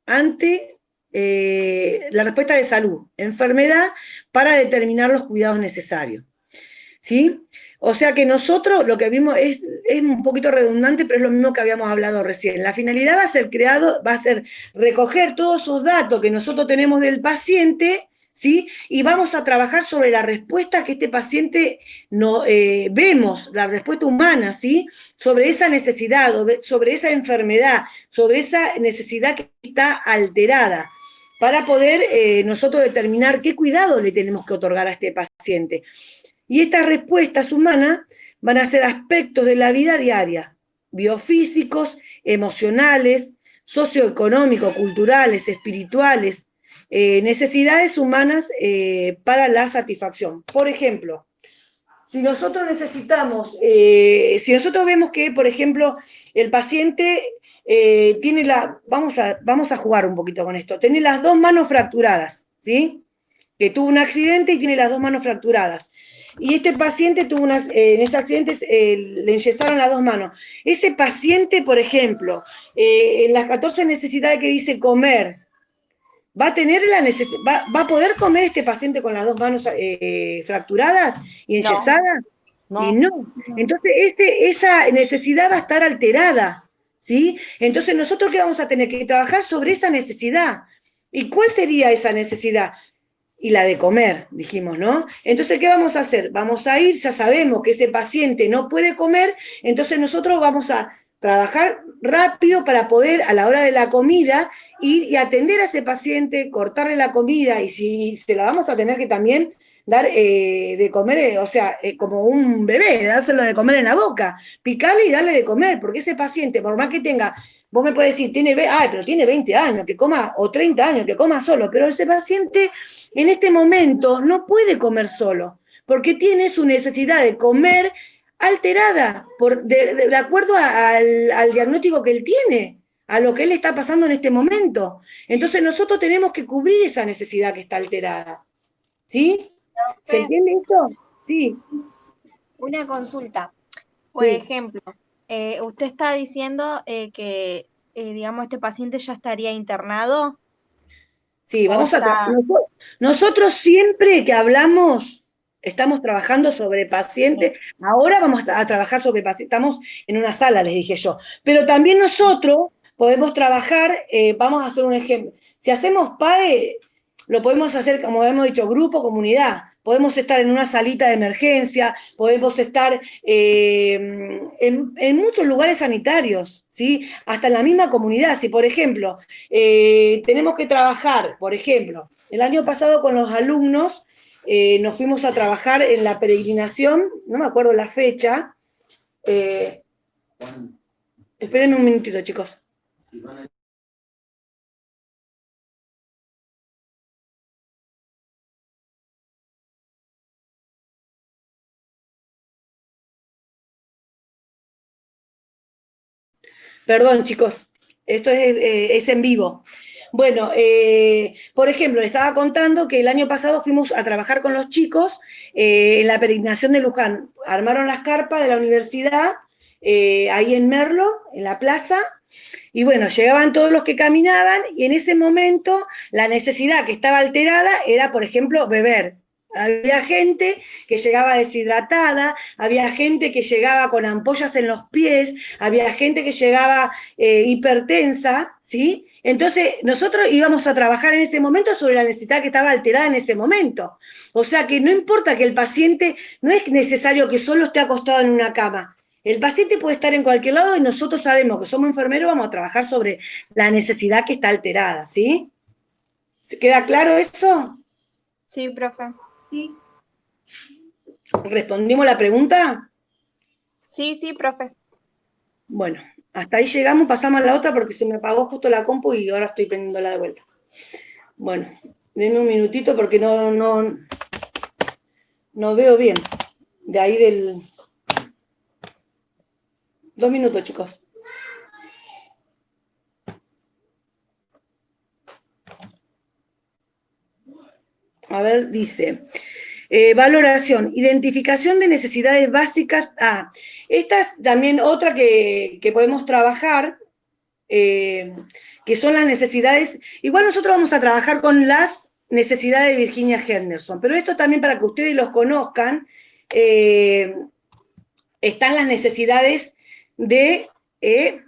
ante la respuesta de salud, enfermedad, para determinar los cuidados necesarios. ¿Sí? O sea que nosotros lo que vimos es un poquito redundante, pero es lo mismo que habíamos hablado recién. La finalidad va a ser recoger todos esos datos que nosotros tenemos del paciente, ¿sí? Y vamos a trabajar sobre la respuesta que este paciente vemos, la respuesta humana, ¿sí? Sobre esa necesidad, sobre esa enfermedad, sobre esa necesidad que está alterada, para poder nosotros determinar qué cuidado le tenemos que otorgar a este paciente. Y estas respuestas humanas van a ser aspectos de la vida diaria, biofísicos, emocionales, socioeconómicos, culturales, espirituales, necesidades humanas para la satisfacción. Por ejemplo, si nosotros si nosotros vemos que, por ejemplo, el paciente tiene vamos a jugar un poquito con esto, tiene las 2 manos fracturadas, ¿sí? Que tuvo un accidente y tiene las 2 manos fracturadas. Y este paciente en ese accidente le enyesaron las 2 manos. Ese paciente, por ejemplo, en las 14 necesidades que dice comer, ¿va a poder comer este paciente con las 2 manos fracturadas y enyesadas? No. Y no. Entonces, esa necesidad va a estar alterada, ¿sí? Entonces, ¿nosotros qué vamos a tener? Que trabajar sobre esa necesidad. ¿Y cuál sería esa necesidad? y la de comer, dijimos, ¿no? Entonces, ¿qué vamos a hacer? Vamos a ir, ya sabemos que ese paciente no puede comer, entonces nosotros vamos a trabajar rápido para poder, a la hora de la comida, ir y atender a ese paciente, cortarle la comida, y si se la vamos a tener que también dar de comer, o sea, como un bebé, dárselo de comer en la boca, picarle y darle de comer, porque ese paciente, por más que tenga, vos me podés decir, pero tiene 20 años, que coma, o 30 años, que coma solo, pero ese paciente en este momento no puede comer solo, porque tiene su necesidad de comer alterada, de acuerdo al diagnóstico que él tiene, a lo que él está pasando en este momento. Entonces nosotros tenemos que cubrir esa necesidad que está alterada. ¿Sí? ¿Se entiende esto? Sí. Una consulta. Por Sí. ejemplo, usted está diciendo que, digamos, este paciente ya estaría internado. Sí, ¿O vamos a está? nosotros siempre que hablamos, estamos trabajando sobre pacientes, ahora vamos a trabajar sobre pacientes, estamos en una sala, les dije yo, pero también nosotros podemos trabajar, vamos a hacer un ejemplo, si hacemos PAE, lo podemos hacer, como hemos dicho, grupo, comunidad, podemos estar en una salita de emergencia, podemos estar en muchos lugares sanitarios, ¿sí? Hasta en la misma comunidad, si por ejemplo, tenemos que trabajar, por ejemplo, el año pasado con los alumnos nos fuimos a trabajar en la peregrinación, no me acuerdo la fecha. Esperen un minutito, chicos. Perdón, chicos, esto es en vivo. Bueno, por ejemplo, le estaba contando que el año pasado fuimos a trabajar con los chicos en la peregrinación de Luján. Armaron las carpas de la universidad, ahí en Merlo, en la plaza, y bueno, llegaban todos los que caminaban, y en ese momento la necesidad que estaba alterada era, por ejemplo, beber. Había gente que llegaba deshidratada, había gente que llegaba con ampollas en los pies, había gente que llegaba hipertensa, ¿sí? Entonces, nosotros íbamos a trabajar en ese momento sobre la necesidad que estaba alterada en ese momento. O sea que no importa que el paciente, no es necesario que solo esté acostado en una cama. El paciente puede estar en cualquier lado y nosotros sabemos que somos enfermeros, vamos a trabajar sobre la necesidad que está alterada, ¿sí? ¿Se queda claro eso? Sí, profe. Sí. ¿Respondimos la pregunta? Sí, sí, profe. Bueno, hasta ahí llegamos, pasamos a la otra porque se me apagó justo la compu y ahora estoy prendiéndola de vuelta. Bueno, denme un minutito porque no veo bien. De ahí del... 2 minutos, chicos. A ver, dice... valoración, identificación de necesidades básicas. Esta es también otra que podemos trabajar, que son las necesidades. Igual nosotros vamos a trabajar con las necesidades de Virginia Henderson, pero esto también para que ustedes los conozcan, están las necesidades de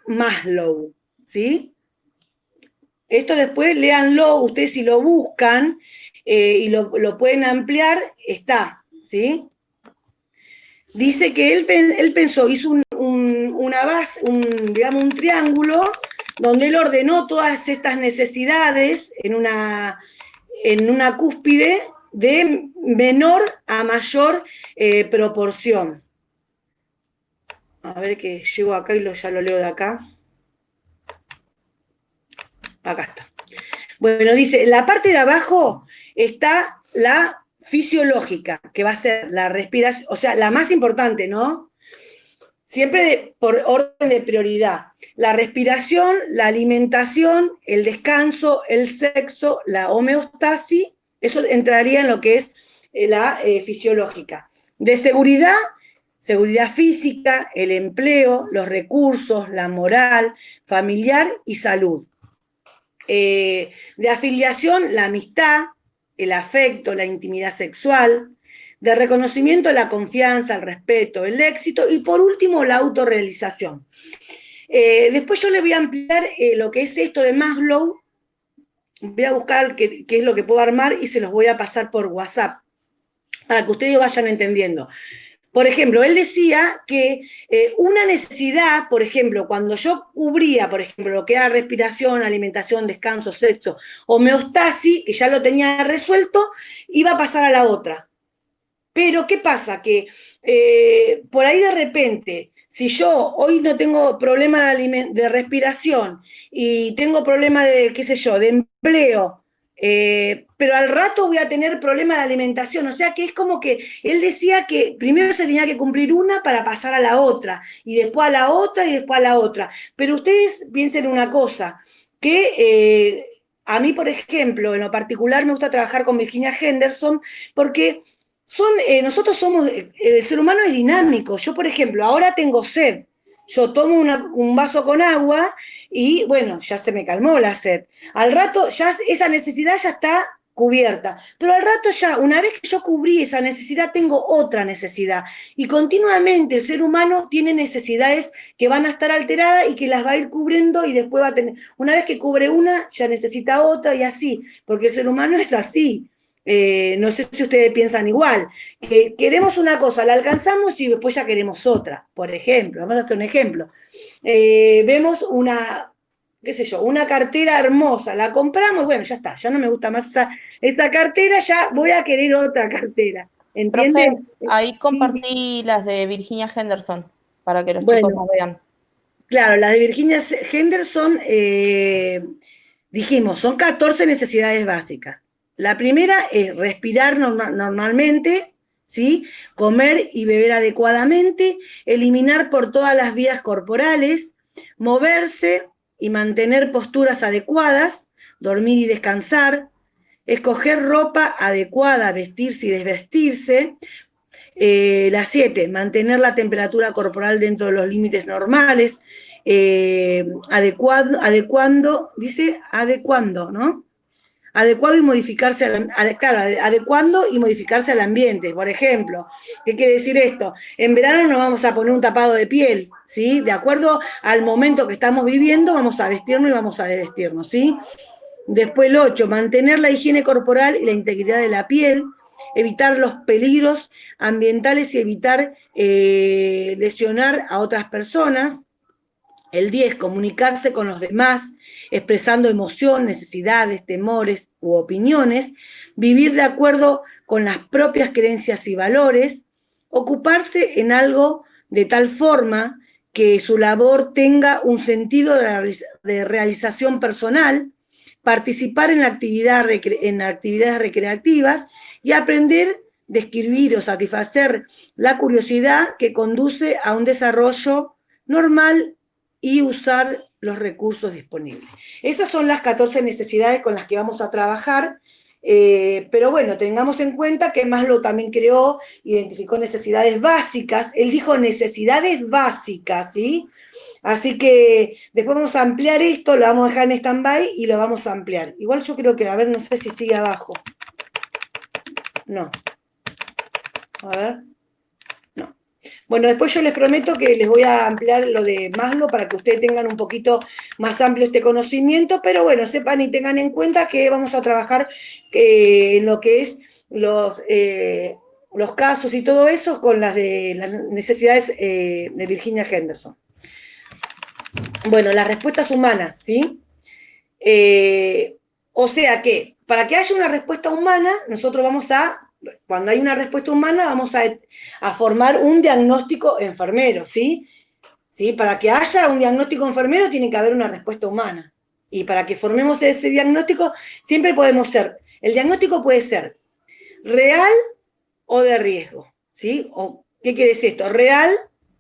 Maslow, ¿sí? Esto después léanlo, ustedes si lo buscan, y lo pueden ampliar, está, ¿sí? Dice que él pensó, hizo una base, digamos, un triángulo, donde él ordenó todas estas necesidades en una cúspide de menor a mayor proporción. A ver que llego acá y ya lo leo de acá. Acá está. Bueno, dice, la parte de abajo está la fisiológica, que va a ser la respiración, o sea, la más importante, ¿no? Siempre por orden de prioridad. La respiración, la alimentación, el descanso, el sexo, la homeostasis, eso entraría en lo que es la fisiológica. De seguridad, seguridad física, el empleo, los recursos, la moral, familiar y salud. De afiliación, la amistad, el afecto, la intimidad sexual, de reconocimiento, la confianza, el respeto, el éxito, y por último, la autorrealización. Después yo le voy a ampliar lo que es esto de Maslow, voy a buscar qué es lo que puedo armar y se los voy a pasar por WhatsApp, para que ustedes vayan entendiendo. Por ejemplo, él decía que una necesidad, por ejemplo, cuando yo cubría, por ejemplo, lo que era respiración, alimentación, descanso, sexo, homeostasis, que ya lo tenía resuelto, iba a pasar a la otra. Pero, ¿qué pasa? Que por ahí de repente, si yo hoy no tengo problema de respiración y tengo problema de, qué sé yo, de empleo, pero al rato voy a tener problema de alimentación, o sea que es como que él decía que primero se tenía que cumplir una para pasar a la otra, y después a la otra, y después a la otra. Pero ustedes piensen una cosa, que a mí, por ejemplo, en lo particular me gusta trabajar con Virginia Henderson, porque nosotros somos, el ser humano es dinámico. Yo, por ejemplo, ahora tengo sed, yo tomo un vaso con agua y, bueno, ya se me calmó la sed. Al rato, ya esa necesidad ya está cubierta. Pero al rato ya, una vez que yo cubrí esa necesidad, tengo otra necesidad. Y continuamente el ser humano tiene necesidades que van a estar alteradas y que las va a ir cubriendo y después va a tener, una vez que cubre una, ya necesita otra y así, porque el ser humano es así. No sé si ustedes piensan igual. Queremos una cosa, la alcanzamos y después ya queremos otra. Por ejemplo, vamos a hacer un ejemplo. Vemos una, qué sé yo, una cartera hermosa, la compramos, bueno, ya está, ya no me gusta más esa cartera, ya voy a querer otra cartera. ¿Entienden? Profe, ahí compartí Sí. las de Virginia Henderson para que los chicos Bueno, nos vean. claro, las de Virginia Henderson, dijimos, son 14 necesidades básicas. La primera es respirar normalmente, ¿sí? Comer y beber adecuadamente, eliminar por todas las vías corporales, moverse y mantener posturas adecuadas, dormir y descansar, escoger ropa adecuada, vestirse y desvestirse. La 7, mantener la temperatura corporal dentro de los límites normales, adecuando, ¿no? Adecuado y modificarse adecuando y modificarse al ambiente. Por ejemplo, ¿qué quiere decir esto? En verano nos vamos a poner un tapado de piel, ¿sí? De acuerdo al momento que estamos viviendo, vamos a vestirnos y vamos a desvestirnos, ¿sí? Después el 8, mantener la higiene corporal y la integridad de la piel, evitar los peligros ambientales y evitar lesionar a otras personas. El 10, comunicarse con los demás, expresando emoción, necesidades, temores u opiniones, vivir de acuerdo con las propias creencias y valores, ocuparse en algo de tal forma que su labor tenga un sentido de realización personal, participar en actividades recreativas y aprender de escribir o satisfacer la curiosidad que conduce a un desarrollo normal y usar los recursos disponibles. Esas son las 14 necesidades con las que vamos a trabajar, pero bueno, tengamos en cuenta que Maslow también identificó necesidades básicas, él dijo necesidades básicas, ¿sí? Así que después vamos a ampliar esto, lo vamos a dejar en stand-by y lo vamos a ampliar. Igual yo creo que, a ver, no sé si sigue abajo. No. A ver. No. Bueno, después yo les prometo que les voy a ampliar lo de Maslow para que ustedes tengan un poquito más amplio este conocimiento, pero bueno, sepan y tengan en cuenta que vamos a trabajar en lo que es los casos y todo eso con las necesidades de Virginia Henderson. Bueno, las respuestas humanas, ¿sí? O sea que, para que haya una respuesta humana, nosotros cuando hay una respuesta humana, vamos a formar un diagnóstico enfermero, ¿sí? ¿Sí? Para que haya un diagnóstico enfermero, tiene que haber una respuesta humana. Y para que formemos ese diagnóstico, siempre el diagnóstico puede ser real o de riesgo, ¿sí? ¿Qué quiere decir esto? Real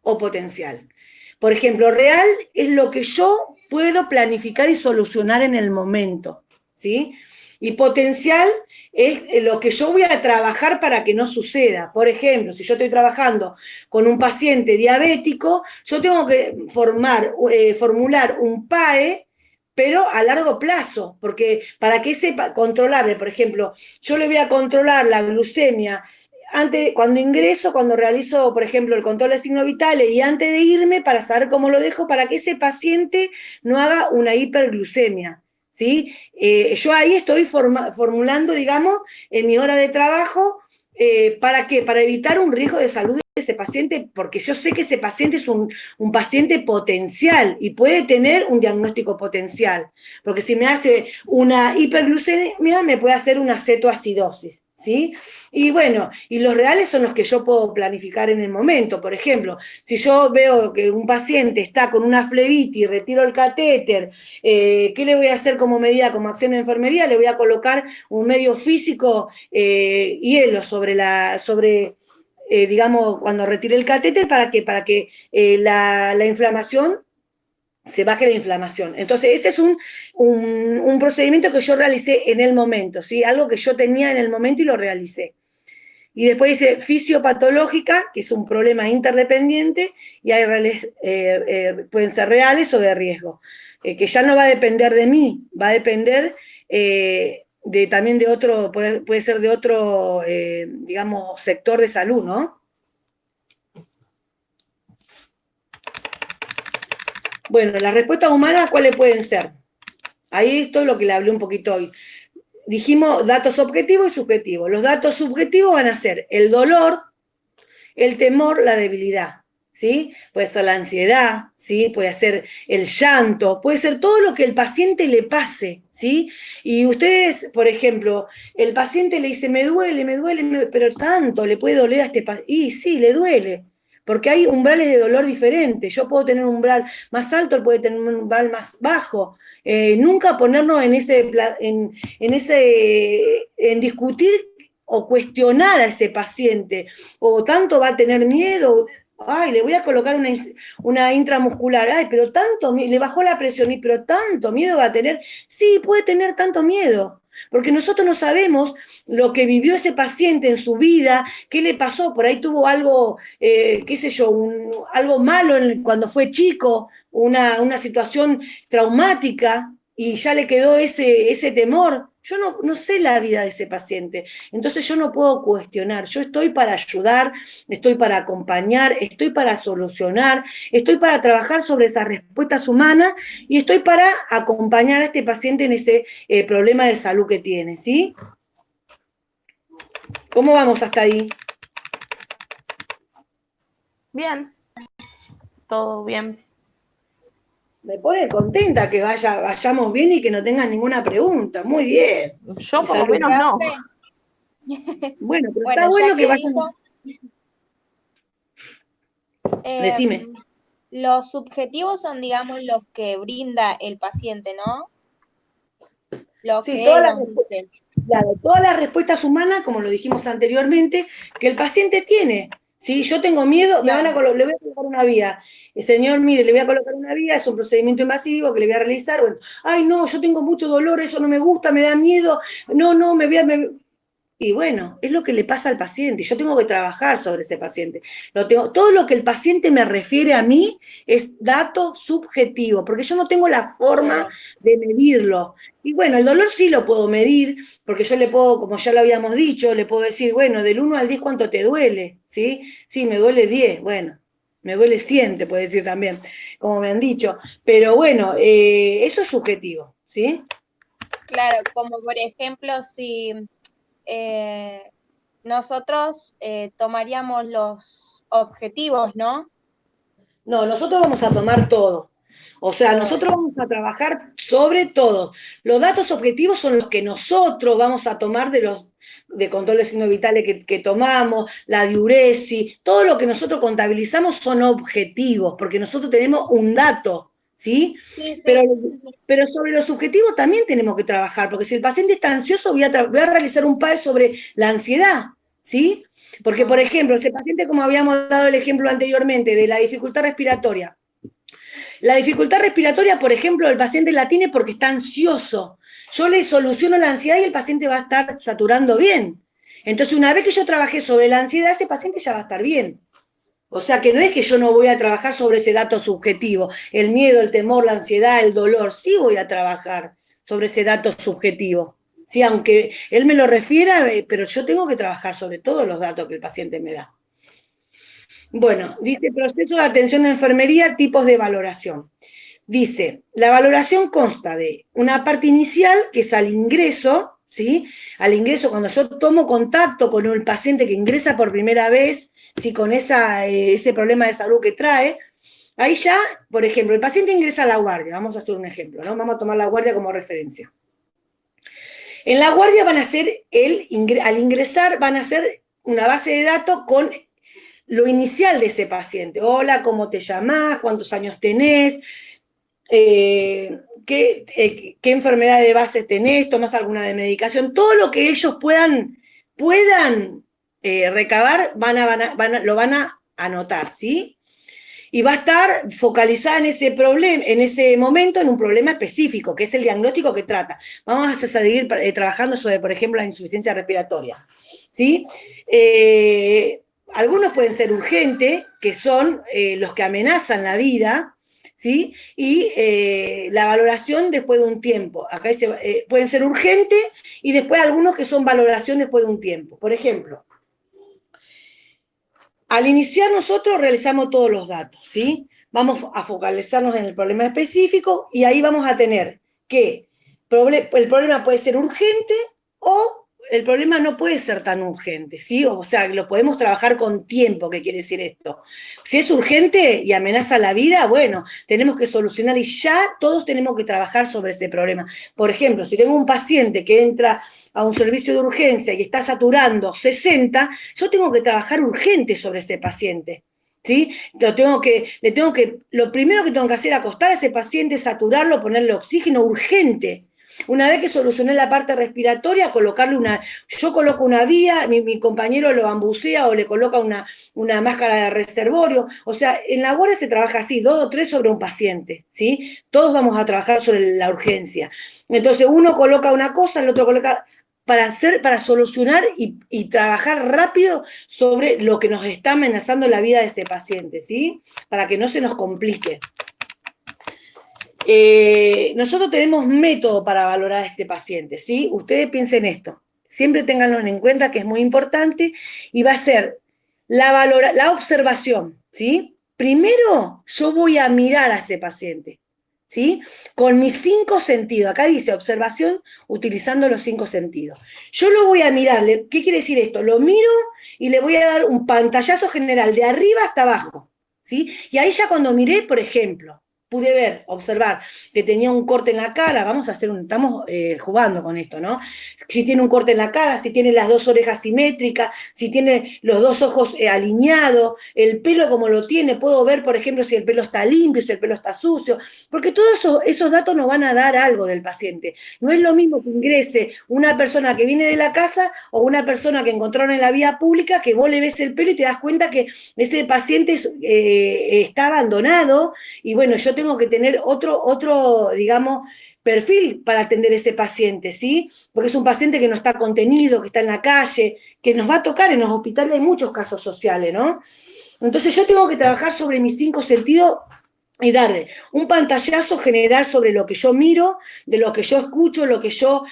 o potencial. Por ejemplo, real es lo que yo puedo planificar y solucionar en el momento, ¿sí? Y potencial es lo que yo voy a trabajar para que no suceda. Por ejemplo, si yo estoy trabajando con un paciente diabético, yo tengo que formular un PAE, pero a largo plazo, porque para que sepa controlarle, por ejemplo, yo le voy a controlar la glucemia cuando ingreso, cuando realizo, por ejemplo, el control de signos vitales y antes de irme, para saber cómo lo dejo, para que ese paciente no haga una hiperglucemia, ¿sí? Yo ahí estoy formulando, digamos, en mi hora de trabajo, ¿para qué? Para evitar un riesgo de salud de ese paciente, porque yo sé que ese paciente es un paciente potencial y puede tener un diagnóstico potencial, porque si me hace una hiperglucemia, me puede hacer una cetoacidosis, ¿sí? Y bueno, y los reales son los que yo puedo planificar en el momento. Por ejemplo, si yo veo que un paciente está con una flebitis, retiro el catéter, ¿qué le voy a hacer como medida, como acción de enfermería? Le voy a colocar un medio físico, hielo digamos, cuando retire el catéter, ¿para qué? Para que la inflamación se baje la inflamación. Entonces, ese es un procedimiento que yo realicé en el momento, ¿sí? Algo que yo tenía en el momento y lo realicé. Y después dice fisiopatológica, que es un problema interdependiente, y hay pueden ser reales o de riesgo, que ya no va a depender de mí, va a depender también de otro, puede ser de otro, digamos, sector de salud, ¿no? Bueno, las respuestas humanas, ¿cuáles pueden ser? Ahí esto es lo que le hablé un poquito hoy. Dijimos datos objetivos y subjetivos. Los datos subjetivos van a ser el dolor, el temor, la debilidad, ¿sí? Puede ser la ansiedad, ¿sí? Puede ser el llanto, puede ser todo lo que el paciente le pase, ¿sí? Y ustedes, por ejemplo, el paciente le dice, me duele, pero tanto le puede doler a este paciente. Y sí, le duele, porque hay umbrales de dolor diferentes. Yo puedo tener un umbral más alto, él puede tener un umbral más bajo. Nunca ponernos en discutir o cuestionar a ese paciente, o tanto va a tener miedo, ay, le voy a colocar una intramuscular, ay, pero tanto, le bajó la presión, pero tanto miedo va a tener. Sí, puede tener tanto miedo, porque nosotros no sabemos lo que vivió ese paciente en su vida, qué le pasó, por ahí tuvo algo, qué sé yo, algo malo cuando fue chico, una situación traumática, y ya le quedó ese temor. Yo no sé la vida de ese paciente, entonces yo no puedo cuestionar. Yo estoy para ayudar, estoy para acompañar, estoy para solucionar, estoy para trabajar sobre esas respuestas humanas y estoy para acompañar a este paciente en ese problema de salud que tiene, ¿sí? ¿Cómo vamos hasta ahí? Bien, todo bien. Me pone contenta que vayamos bien y que no tengan ninguna pregunta. Muy bien. Yo por lo menos no. Bueno, pero bueno, está bueno que vayan. Decime. Los subjetivos son, digamos, los que brinda el paciente, ¿no? Sí, todas las respuestas humanas, como lo dijimos anteriormente, que el paciente tiene. Si yo tengo miedo, claro, le voy a colocar una vía. El señor, mire, le voy a colocar una vía, es un procedimiento invasivo que le voy a realizar. Bueno, ay, no, yo tengo mucho dolor, eso no me gusta, me da miedo. No, y bueno, es lo que le pasa al paciente. Yo tengo que trabajar sobre ese paciente. Todo lo que el paciente me refiere a mí es dato subjetivo, porque yo no tengo la forma de medirlo. Y bueno, el dolor sí lo puedo medir, porque yo le puedo, como ya lo habíamos dicho, le puedo decir, bueno, del 1 al 10, ¿cuánto te duele? ¿Sí? Sí, me duele 10, bueno, me duele 100, te puede decir también, como me han dicho. Pero bueno, eso es subjetivo, ¿sí? Claro, como por ejemplo, si nosotros tomaríamos los objetivos, ¿no? No, nosotros vamos a tomar todo. O sea, nosotros vamos a trabajar sobre todo. Los datos objetivos son los que nosotros vamos a tomar de control de signos vitales que tomamos, la diuresis, todo lo que nosotros contabilizamos son objetivos, porque nosotros tenemos un dato, ¿sí? Sí. Pero sobre los subjetivos también tenemos que trabajar, porque si el paciente está ansioso, voy a realizar un PAE sobre la ansiedad, ¿sí? Porque, por ejemplo, ese paciente, como habíamos dado el ejemplo anteriormente, de la dificultad respiratoria. La dificultad respiratoria, por ejemplo, el paciente la tiene porque está ansioso. Yo le soluciono la ansiedad y el paciente va a estar saturando bien. Entonces, una vez que yo trabajé sobre la ansiedad, ese paciente ya va a estar bien. O sea, que no es que yo no voy a trabajar sobre ese dato subjetivo. El miedo, el temor, la ansiedad, el dolor. Sí voy a trabajar sobre ese dato subjetivo. Sí, aunque él me lo refiera, pero yo tengo que trabajar sobre todos los datos que el paciente me da. Bueno, dice proceso de atención de enfermería, tipos de valoración. dice, la valoración consta de una parte inicial, que es al ingreso, ¿sí? Al ingreso, cuando yo tomo contacto con un paciente que ingresa por primera vez, ¿sí? Con ese problema de salud que trae, ahí ya, por ejemplo, el paciente ingresa a la guardia, vamos a hacer un ejemplo, ¿no? Vamos a tomar la guardia como referencia. En la guardia van a hacer, al ingresar, van a hacer una base de datos con lo inicial de ese paciente. Hola, ¿cómo te llamás? ¿Cuántos años tenés? ¿Qué enfermedad de base tenés? ¿Tomás alguna de medicación? Todo lo que ellos puedan recabar, lo van a anotar, ¿sí? Y va a estar focalizada en ese problema, en ese momento, en un problema específico, que es el diagnóstico que trata. Vamos a seguir trabajando sobre, por ejemplo, la insuficiencia respiratoria, ¿sí? Algunos pueden ser urgentes, que son los que amenazan la vida, ¿sí? Y la valoración después de un tiempo. Acá dice, pueden ser urgentes y después algunos que son valoración después de un tiempo. Por ejemplo, al iniciar nosotros realizamos todos los datos, ¿sí? Vamos a focalizarnos en el problema específico y ahí vamos a tener que el problema puede ser urgente o el problema no puede ser tan urgente, ¿sí? O sea, lo podemos trabajar con tiempo, ¿qué quiere decir esto? Si es urgente y amenaza la vida, bueno, tenemos que solucionar y ya todos tenemos que trabajar sobre ese problema. Por ejemplo, si tengo un paciente que entra a un servicio de urgencia y está saturando 60, yo tengo que trabajar urgente sobre ese paciente, ¿sí? Lo primero que tengo que hacer es acostar a ese paciente, saturarlo, ponerle oxígeno urgente. Una vez que solucioné la parte respiratoria, yo coloco una vía, mi compañero lo bambucea o le coloca una máscara de reservorio. O sea, en la guardia se trabaja así, 2 o 3 sobre un paciente, ¿sí? Todos vamos a trabajar sobre la urgencia. Entonces, uno coloca una cosa, el otro coloca para solucionar y trabajar rápido sobre lo que nos está amenazando la vida de ese paciente, ¿sí? Para que no se nos complique. Nosotros tenemos método para valorar a este paciente, ¿sí? Ustedes piensen esto, siempre ténganlo en cuenta que es muy importante y va a ser la observación, ¿sí? Primero yo voy a mirar a ese paciente, ¿sí? Con mis 5 sentidos, acá dice observación utilizando los 5 sentidos. Yo lo voy a mirar, ¿qué quiere decir esto? Lo miro y le voy a dar un pantallazo general de arriba hasta abajo, ¿sí? Y ahí ya cuando miré, por ejemplo, pude observar que tenía un corte en la cara, estamos jugando con esto, ¿no? Si tiene un corte en la cara, si tiene las 2 orejas simétricas, si tiene los 2 ojos alineados, el pelo como lo tiene, puedo ver, por ejemplo, si el pelo está limpio, si el pelo está sucio, porque todos esos datos nos van a dar algo del paciente. No es lo mismo que ingrese una persona que viene de la casa o una persona que encontraron en la vía pública, que vos le ves el pelo y te das cuenta que ese paciente está abandonado, y bueno, yo tengo que tener otro, digamos, perfil para atender a ese paciente, ¿sí? Porque es un paciente que no está contenido, que está en la calle, que nos va a tocar en los hospitales, hay muchos casos sociales, ¿no? Entonces yo tengo que trabajar sobre mis 5 sentidos y darle un pantallazo general sobre lo que yo miro, de lo que yo escucho, lo que yo...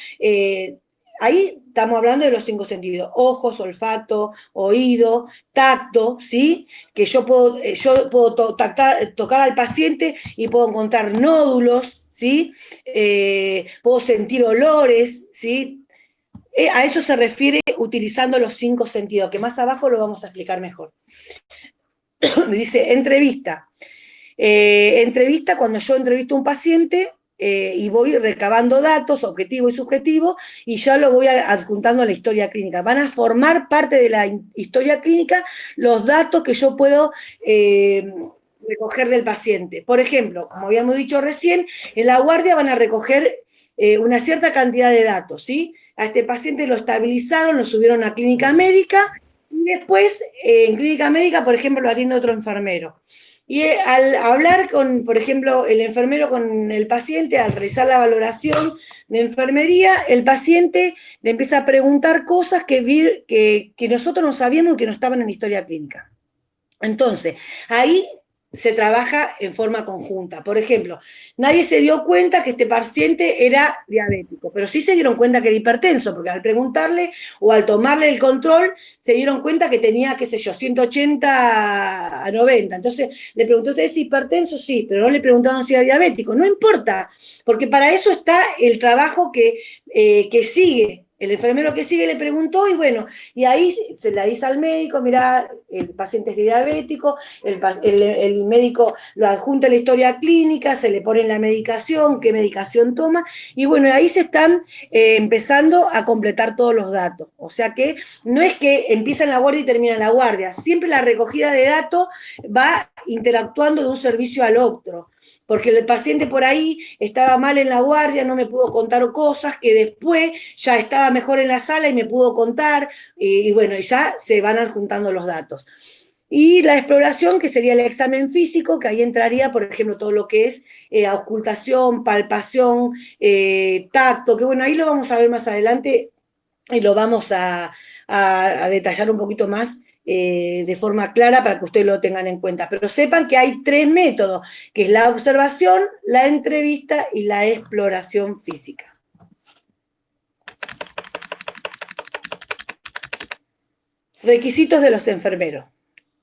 ahí estamos hablando de los 5 sentidos: ojos, olfato, oído, tacto, ¿sí? Que yo puedo tocar al paciente y puedo encontrar nódulos, ¿sí? Puedo sentir olores, ¿sí? A eso se refiere utilizando los 5 sentidos, que más abajo lo vamos a explicar mejor. Dice, entrevista. Entrevista, cuando yo entrevisto a un paciente, y voy recabando datos, objetivo y subjetivo, y ya lo voy adjuntando a la historia clínica. Van a formar parte de la historia clínica los datos que yo puedo recoger del paciente. Por ejemplo, como habíamos dicho recién, en la guardia van a recoger una cierta cantidad de datos, ¿sí? A este paciente lo estabilizaron, lo subieron a clínica médica, y después en clínica médica, por ejemplo, lo atiende otro enfermero. Y al hablar por ejemplo, el enfermero con el paciente, al realizar la valoración de enfermería, el paciente le empieza a preguntar cosas que nosotros no sabíamos y que no estaban en la historia clínica. Entonces, ahí se trabaja en forma conjunta. Por ejemplo, nadie se dio cuenta que este paciente era diabético, pero sí se dieron cuenta que era hipertenso, porque al preguntarle o al tomarle el control, se dieron cuenta que tenía, qué sé yo, 180 a 90. Entonces, le pregunté, ¿usted es hipertenso? Sí, pero no le preguntaron si era diabético. No importa, porque para eso está el trabajo que sigue. El enfermero que sigue le preguntó y bueno, y ahí se la dice al médico, mirá, el paciente es diabético, el médico lo adjunta a la historia clínica, se le pone la medicación, qué medicación toma, y bueno, ahí se están empezando a completar todos los datos. O sea que no es que empieza en la guardia y termina en la guardia, siempre la recogida de datos va interactuando de un servicio al otro. Porque el paciente por ahí estaba mal en la guardia, no me pudo contar cosas que después ya estaba mejor en la sala y me pudo contar, y bueno, y ya se van adjuntando los datos. Y la exploración, que sería el examen físico, que ahí entraría, por ejemplo, todo lo que es auscultación, palpación, tacto, que bueno, ahí lo vamos a ver más adelante y lo vamos a detallar un poquito más de forma clara para que ustedes lo tengan en cuenta. Pero sepan que hay 3 métodos, que es la observación, la entrevista y la exploración física. Requisitos de los enfermeros.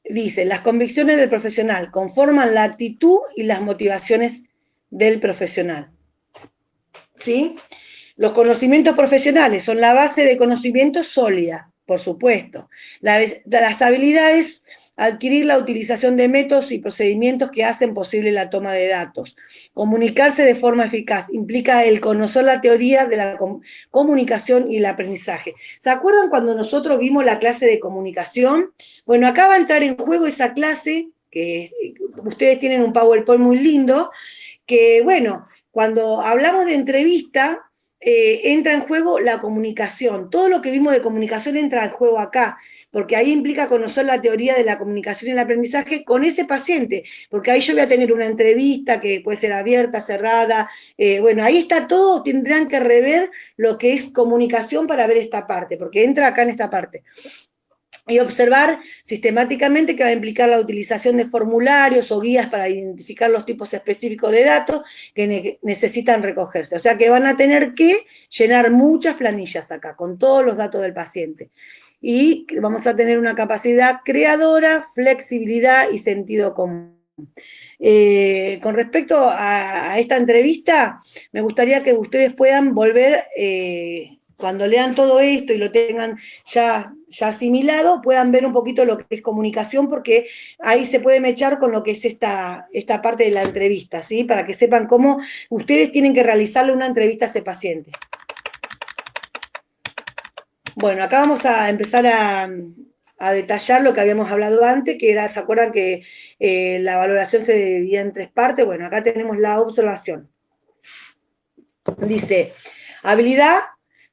Dice, las convicciones del profesional conforman la actitud y las motivaciones del profesional. ¿Sí? Los conocimientos profesionales son la base de conocimiento sólida, por supuesto. Las habilidades, adquirir la utilización de métodos y procedimientos que hacen posible la toma de datos. Comunicarse de forma eficaz implica el conocer la teoría de la comunicación y el aprendizaje. ¿Se acuerdan cuando nosotros vimos la clase de comunicación? Bueno, acá va a entrar en juego esa clase, que ustedes tienen un PowerPoint muy lindo, que bueno, cuando hablamos de entrevista, entra en juego la comunicación. Todo lo que vimos de comunicación entra en juego acá, porque ahí implica conocer la teoría de la comunicación y el aprendizaje con ese paciente, porque ahí yo voy a tener una entrevista que puede ser abierta, cerrada, bueno, ahí está todo, tendrán que rever lo que es comunicación para ver esta parte, porque entra acá en esta parte. Y observar sistemáticamente, que va a implicar la utilización de formularios o guías para identificar los tipos específicos de datos que necesitan recogerse. O sea que van a tener que llenar muchas planillas acá, con todos los datos del paciente. Y vamos a tener una capacidad creadora, flexibilidad y sentido común. Con respecto a esta entrevista, me gustaría que ustedes puedan volver, cuando lean todo esto y lo tengan ya asimilado, puedan ver un poquito lo que es comunicación, porque ahí se puede mechar con lo que es esta parte de la entrevista, ¿sí? Para que sepan cómo ustedes tienen que realizarle una entrevista a ese paciente. Bueno, acá vamos a empezar a detallar lo que habíamos hablado antes, que era, ¿se acuerdan que la valoración se dividía en 3 partes? Bueno, acá tenemos la observación. Dice, habilidad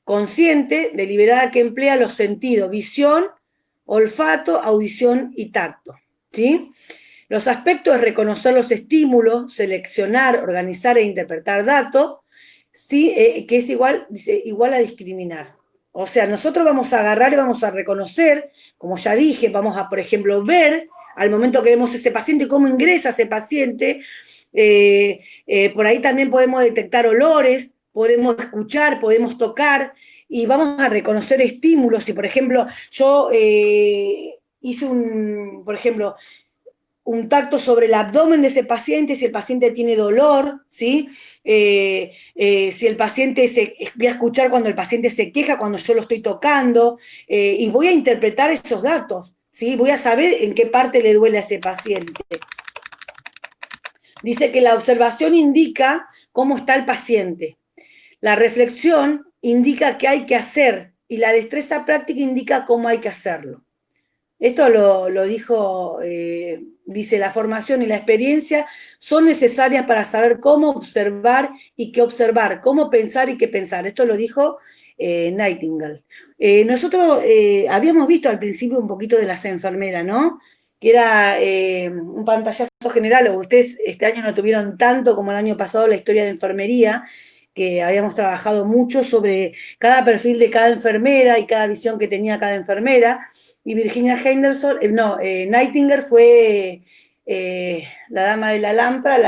consciente, deliberada, que emplea los sentidos, visión, olfato, audición y tacto, ¿sí? Los aspectos es reconocer los estímulos, seleccionar, organizar e interpretar datos, ¿sí? Que es igual, dice, igual a discriminar. O sea, nosotros vamos a agarrar y vamos a reconocer, como ya dije, vamos a, por ejemplo, ver, al momento que vemos ese paciente, cómo ingresa ese paciente, por ahí también podemos detectar olores, podemos escuchar, podemos tocar, y vamos a reconocer estímulos. Si, por ejemplo, yo hice por ejemplo, un tacto sobre el abdomen de ese paciente, si el paciente tiene dolor, ¿sí? Si el paciente voy a escuchar cuando el paciente se queja, cuando yo lo estoy tocando, y voy a interpretar esos datos, ¿sí? Voy a saber en qué parte le duele a ese paciente. Dice que la observación indica cómo está el paciente. La reflexión indica qué hay que hacer, y la destreza práctica indica cómo hay que hacerlo. Esto lo dijo, dice, la formación y la experiencia son necesarias para saber cómo observar y qué observar, cómo pensar y qué pensar. Esto lo dijo Nightingale. Nosotros habíamos visto al principio un poquito de las enfermeras, ¿no? Que era un pantallazo general, o ustedes este año no tuvieron tanto como el año pasado la historia de enfermería, que habíamos trabajado mucho sobre cada perfil de cada enfermera y cada visión que tenía cada enfermera. Y Virginia Henderson, Nightingale fue la dama de la lámpara,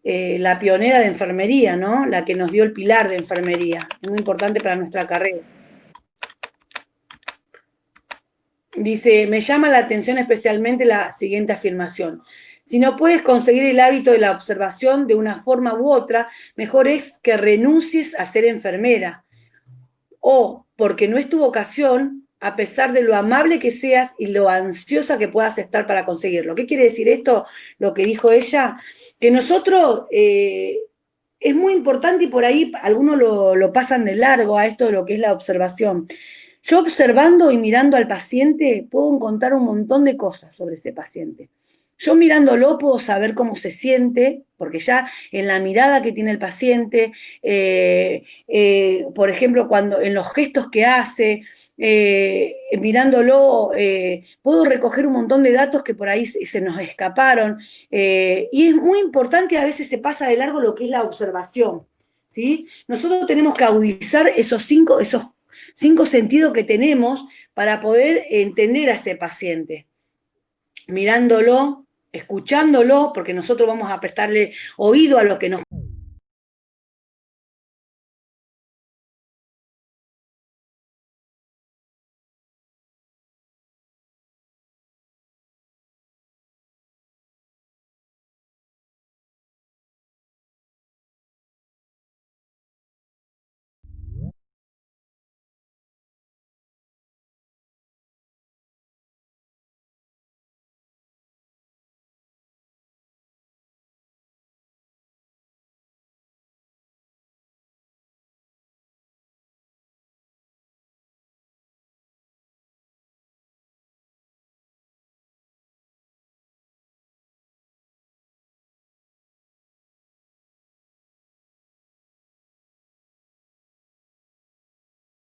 la pionera de enfermería, ¿no? La que nos dio el pilar de enfermería, es muy importante para nuestra carrera. Dice, me llama la atención especialmente la siguiente afirmación. Si no puedes conseguir el hábito de la observación de una forma u otra, mejor es que renuncies a ser enfermera. O porque no es tu vocación, a pesar de lo amable que seas y lo ansiosa que puedas estar para conseguirlo. ¿Qué quiere decir esto? Lo que dijo ella, que nosotros, es muy importante y por ahí algunos lo pasan de largo a esto de lo que es la observación. Yo observando y mirando al paciente puedo encontrar un montón de cosas sobre ese paciente. Yo mirándolo puedo saber cómo se siente, porque ya en la mirada que tiene el paciente, por ejemplo, cuando en los gestos que hace, mirándolo, puedo recoger un montón de datos que por ahí se nos escaparon, y es muy importante, a veces se pasa de largo lo que es la observación, ¿sí? Nosotros tenemos que agudizar esos cinco sentidos que tenemos para poder entender a ese paciente, mirándolo, escuchándolo, porque nosotros vamos a prestarle oído a lo que nos